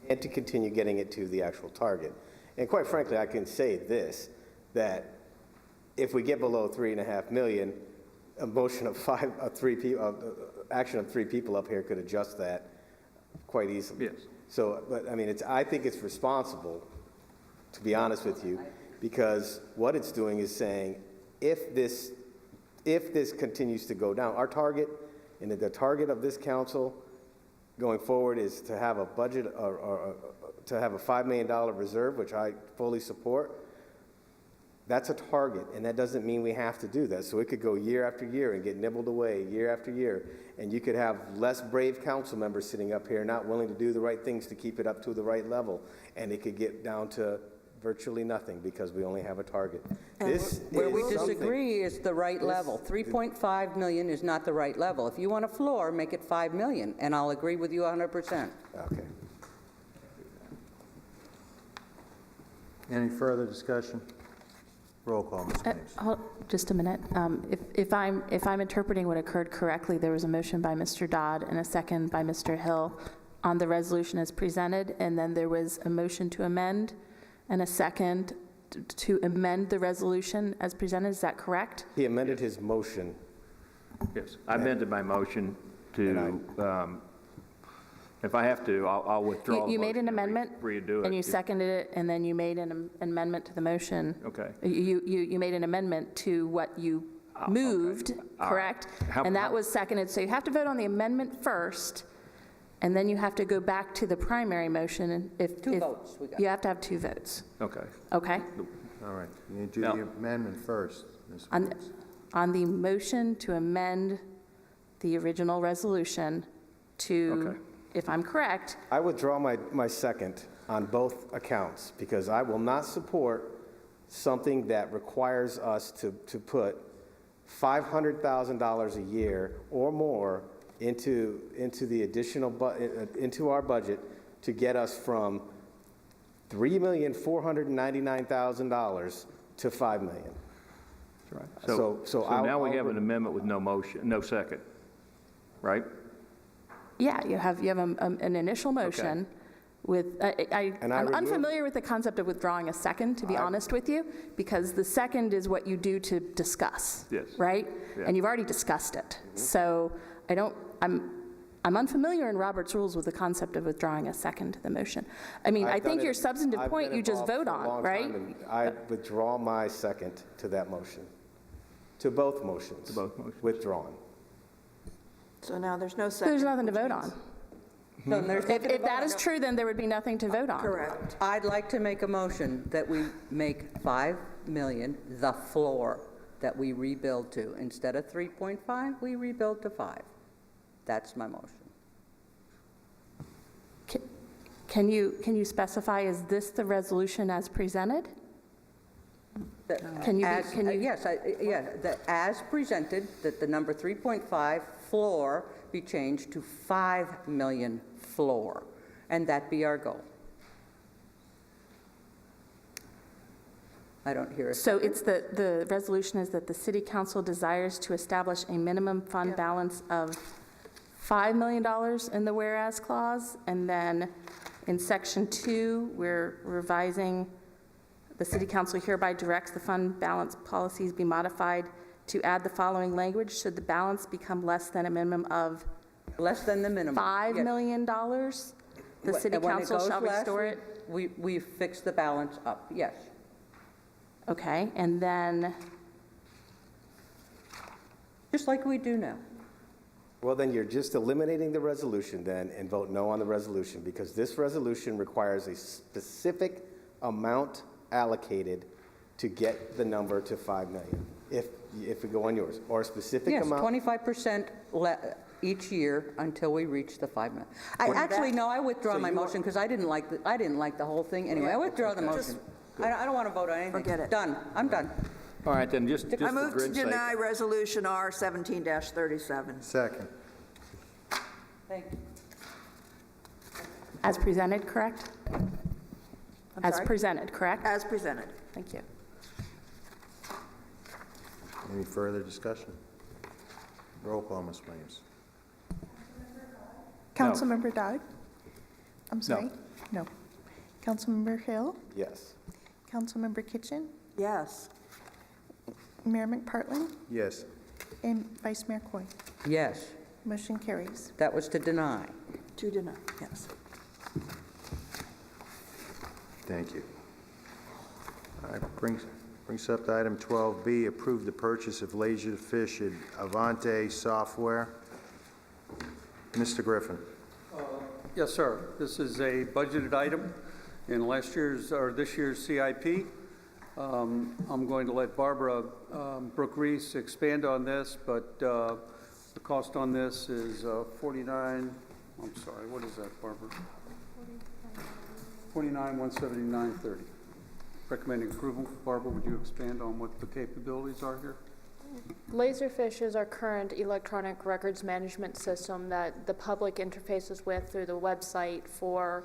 and to continue getting it to the actual target. And quite frankly, I can say this, that if we get below 3.5 million, a motion of action of 3 people up here could adjust that quite easily. yes. So, but I mean, I think it's responsible, to be honest with you, because what it's doing is saying, if this continues to go down, our target, and the target of this council going forward is to have a budget or to have a $5 million reserve, which I fully support. That's a target, and that doesn't mean we have to do that. So it could go year after year and get nibbled away year after year, and you could have less brave council members sitting up here not willing to do the right things to keep it up to the right level, and it could get down to virtually nothing because we only have a target. Where we disagree is the right level. 3.5 million is not the right level. If you want a floor, make it 5 million, and I'll agree with you 100%. Okay. Any further discussion? Roll call, Ms. Mapes. Just a minute. If I'm interpreting what occurred correctly, there was a motion by Mr. Dodd and a second by Mr. Hill on the resolution as presented, and then there was a motion to amend and a second to amend the resolution as presented. Is that correct? He amended his motion. Yes, I amended my motion to, if I have to, I'll withdraw. You made an amendment, redo it. and you seconded it, and then you made an amendment to the motion. Okay. You made an amendment to what you moved, correct? And that was seconded, so you have to vote on the amendment first, and then you have to go back to the primary motion. And if Two votes we got. you have to have 2 votes, Okay. okay? All right, you do Now- the amendment first, Ms. On, Mapes. on the motion to amend the original resolution to, Okay. if I'm correct, I withdraw my second on both accounts because I will not support something that requires us to put $500,000 a year or more into the additional into our budget to get us from $3,499,000 to $5 million. That's right. So now we have an amendment with no motion, no second, right? yeah, you have an initial motion with, I'm unfamiliar with the concept of withdrawing a second, to be honest with you, because the second is what you do to discuss. Yes. Right? Yeah. And you've already discussed it. So I'm unfamiliar in Robert's rules with the concept of withdrawing a second to the motion. I mean, I think your substantive point you just vote on, right? I withdraw my second to that motion, to both motions. To both motions. Withdrawn. So now there's no second. There's nothing to vote on. No, there's nothing to If that is true, then there would be nothing to vote on. Correct. I'd like to make a motion that we make 5 million the floor that we rebuild to. Instead of 3.5, we rebuild to 5. That's my motion. Can you specify, is this the resolution as presented? Can you? Yes, as presented, that the number 3.5 floor be changed to 5 million floor, and that be our goal. I don't hear a So it's the resolution is that the city council desires to establish a minimum fund balance of $5 million in the whereas clause, and then in section 2, we're revising, the city council hereby directs the fund balance policies be modified to add the following language: should the balance become less than a minimum of less than the minimum $5 million, the city council shall restore it. We fix the balance up, yes. Okay, and then, Just like we do now. Well, then you're just eliminating the resolution then and vote no on the resolution, because this resolution requires a specific amount allocated to get the number to 5 million, if we go on yours, or a specific Yes, amount. 25% each year until we reach the 5 million. I withdraw So my you want- motion because I didn't like the whole thing. Anyway, I withdraw the motion. I don't want to vote on anything. Forget it. Done. I'm done. All right, then, just I for move to grid's sake. deny Resolution R 17-37. Second. Thank you. As presented, correct? I'm As sorry? presented, correct? As presented. Thank you. Any further discussion? Roll call, Ms. Williams. Councilmember Dodd? I'm sorry? No. Councilmember Hill? Yes. Councilmember Kitchen? Yes. Mayor McPartlin? Yes. And Vice Mayor Coy? Yes, Motion carries. that was to deny. To deny, yes. Thank you. All right, brings up to item 12B, approve the purchase of Laserfish and Avante software. Mr. Griffin. Yes, sir. This is a budgeted item in last year's, or this year's CIP. I'm going to let Barbara Brooke-Reese expand on this, but the cost on this is 49, I'm sorry, what is that, Barbara? 49,179.30. Recommending approval. Barbara, would you expand on what the capabilities are here? Laserfish is our current electronic records management system that the public interfaces with through the website for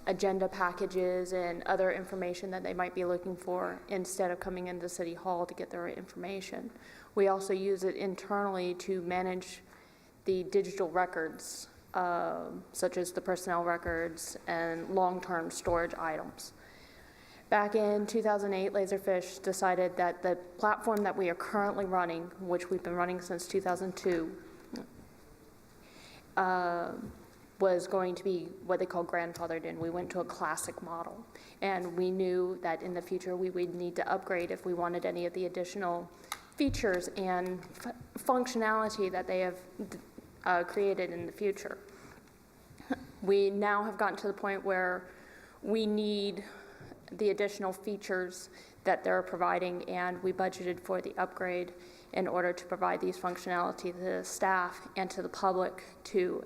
agenda packages and other information that they might be looking for instead of coming into City Hall to get their information. We also use it internally to manage the digital records, such as the personnel records and long-term storage items. Back in 2008, Laserfish decided that the platform that we are currently running, which we've been running since 2002, was going to be what they call grandfathered in. We went to a classic model, and we knew that in the future we would need to upgrade if we wanted any of the additional features and functionality that they have created in the future. We now have gotten to the point where we need the additional features that they're providing, and we budgeted for the upgrade in order to provide these functionality to the staff and to the public to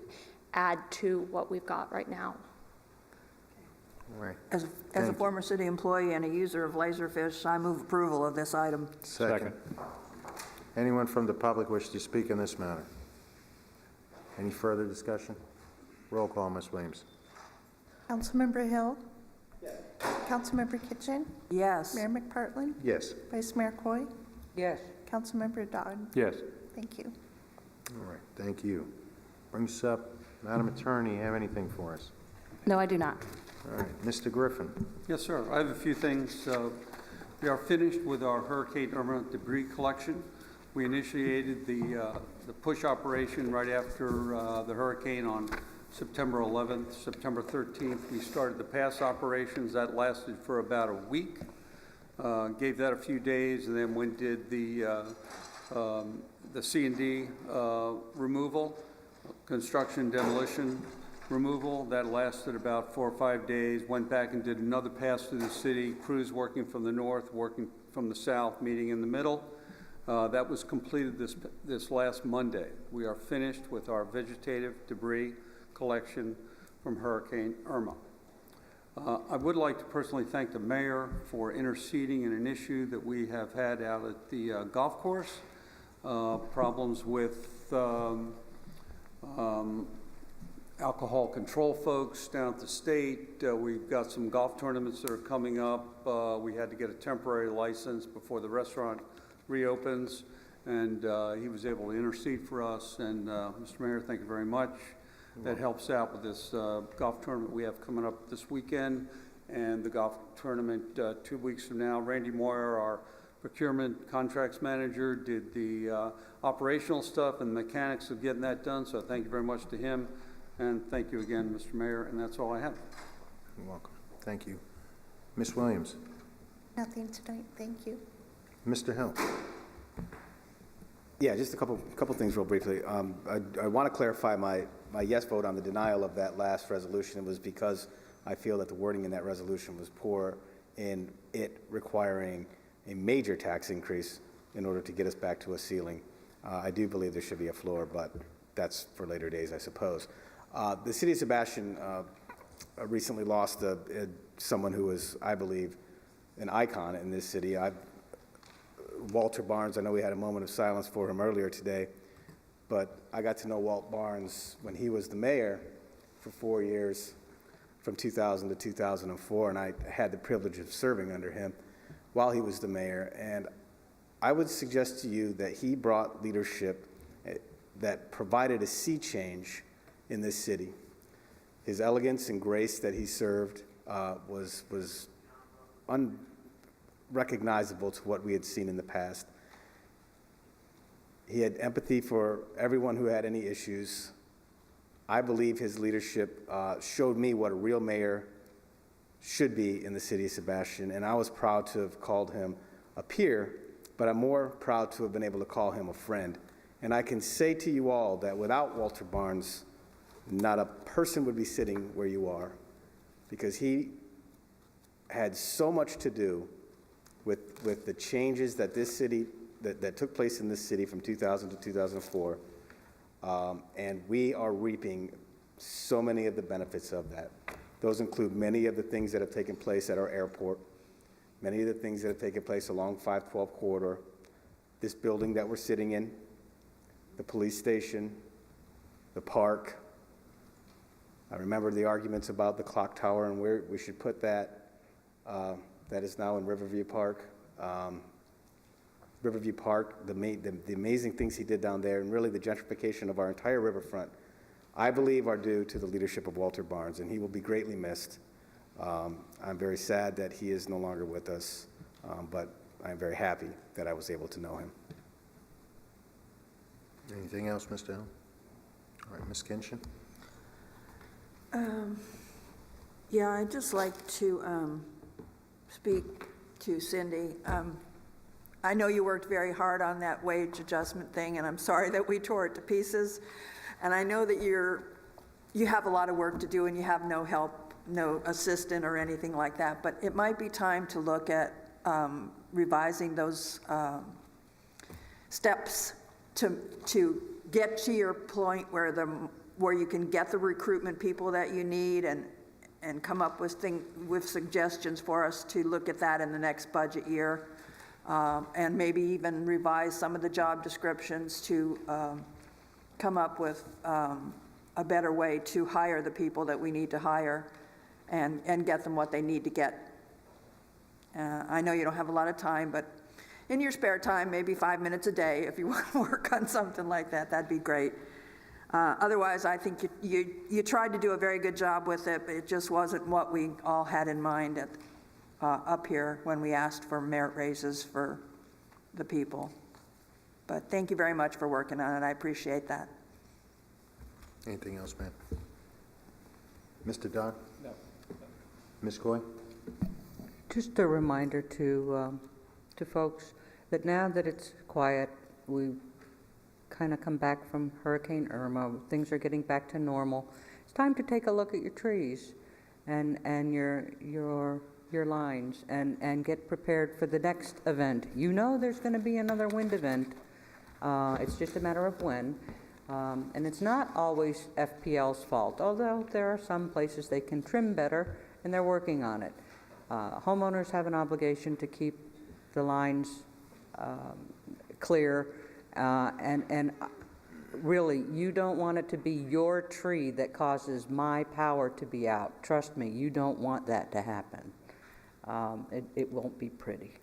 add to what we've got right now. All right. As a former city employee and a user of Laserfish, I move approval of this item. Second. Anyone from the public wish to speak on this matter? Any further discussion? Roll call, Ms. Williams. Councilmember Hill? Yes. Councilmember Kitchen? Yes. Mayor McPartlin? Yes. Vice Mayor Coy? Yes. Councilmember Dodd? Yes. Thank you. All right, thank you. Brings up, Madam Attorney, you have anything for us? No, I do not. All right, Mr. Griffin. Yes, sir. I have a few things. We are finished with our Hurricane Irma debris collection. We initiated the push operation right after the hurricane on September 11th. September 13th, we started the pass operations. That lasted for about a week. Gave that a few days, and then went did the C&D removal, construction demolition removal. That lasted about 4 or 5 days. Went back and did another pass through the city, crews working from the north, working from the south, meeting in the middle. That was completed this last Monday. We are finished with our vegetative debris collection from Hurricane Irma. I would like to personally thank the mayor for interceding in an issue that we have had out at the golf course. Problems with alcohol control folks down at the state. We've got some golf tournaments that are coming up. We had to get a temporary license before the restaurant reopens, and he was able to intercede for us. And Mr. Mayor, thank you very much. That helps out with this golf tournament we have coming up this weekend, and the golf tournament 2 weeks from now. Randy Moyer, our procurement contracts manager, did the operational stuff and the mechanics of getting that done, so thank you very much to him. And thank you again, Mr. Mayor, and that's all I have. You're welcome. Thank you. Ms. Williams. Nothing tonight, thank you. Mr. Hill. Yeah, just a couple things real briefly. I want to clarify my yes vote on the denial of that last resolution. It was because I feel that the wording in that resolution was poor in it requiring a major tax increase in order to get us back to a ceiling. I do believe there should be a floor, but that's for later days, I suppose. The city of Sebastian recently lost someone who was, I believe, an icon in this city. Walter Barnes, I know we had a moment of silence for him earlier today, but I got to know Walt Barnes when he was the mayor for 4 years, from 2000 to 2004, and I had the privilege of serving under him while he was the mayor. And I would suggest to you that he brought leadership that provided a sea change in this city. His elegance and grace that he served was unrecognizable to what we had seen in the past. He had empathy for everyone who had any issues. I believe his leadership showed me what a real mayor should be in the city of Sebastian, and I was proud to have called him a peer, but I'm more proud to have been able to call him a friend. And I can say to you all that without Walter Barnes, not a person would be sitting where you are, because he had so much to do with the changes that this city, that took place in this city from 2000 to 2004. And we are reaping so many of the benefits of that. Those include many of the things that have taken place at our airport, many of the things that have taken place along 512 corridor, this building that we're sitting in, the police station, the park. I remember the arguments about the clock tower and where we should put that. That is now in Riverview Park. Riverview Park, the amazing things he did down there, and really the gentrification of our entire riverfront, I believe are due to the leadership of Walter Barnes, and he will be greatly missed. I'm very sad that he is no longer with us, but I'm very happy that I was able to know him. Anything else, Mr. Allen? All right, Ms. Kinchin? Yeah, I'd just like to speak to Cindy. I know you worked very hard on that wage adjustment thing, and I'm sorry that we tore it to pieces. And I know that you have a lot of work to do and you have no help, no assistant or anything like that, but it might be time to look at revising those steps to get to your point where you can get the recruitment people that you need and come up with suggestions for us to look at that in the next budget year, and maybe even revise some of the job descriptions to come up with a better way to hire the people that we need to hire and get them what they need to get. I know you don't have a lot of time, but in your spare time, maybe 5 minutes a day, if you want to work on something like that, that'd be great. Otherwise, I think you tried to do a very good job with it, but it just wasn't what we all had in mind up here when we asked for merit raises for the people. But thank you very much for working on it. I appreciate that. Anything else, ma'am? Mr. Dodd? No. Ms. Coy? Just a reminder to folks that now that it's quiet, we've kind of come back from Hurricane Irma, things are getting back to normal. It's time to take a look at your trees and your lines and get prepared for the next event. You know there's going to be another wind event. It's just a matter of when. And it's not always FPL's fault, although there are some places they can trim better, and they're working on it. Homeowners have an obligation to keep the lines clear, and really, you don't want it to be your tree that causes my power to be out. Trust me, you don't want that to happen. It won't be pretty.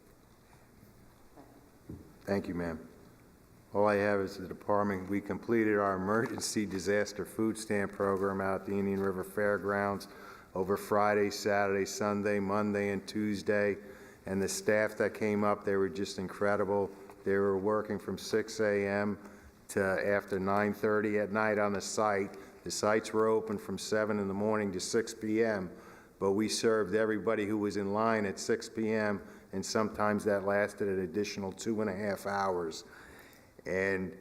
Thank you, ma'am. All I have is the department. We completed our emergency disaster food stamp program out at the Indian River Fairgrounds over Friday, Saturday, Sunday, Monday, and Tuesday. And the staff that came up, they were just incredible. They were working from 6 a.m. to after 9:30 at night on the site. The sites were open from 7 in the morning to 6 p.m., but we served everybody who was in line at 6 p.m., and sometimes that lasted an additional 2.5 hours. And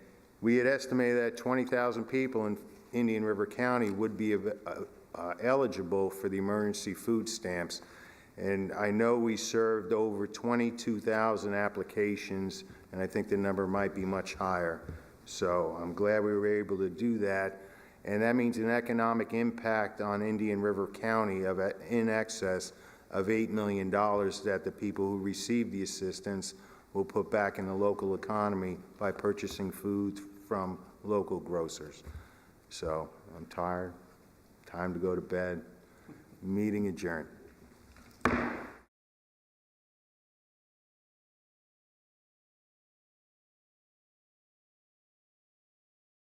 we had estimated that 20,000 people in Indian River County would be eligible for the emergency food stamps. And I know we served over 22,000 applications, and I think the number might be much higher. So I'm glad we were able to do that. And that means an economic impact on Indian River County of in excess of $8 million that the people who receive the assistance will put back in the local economy by purchasing food from local grocers. So I'm tired. Time to go to bed. Meeting adjourned.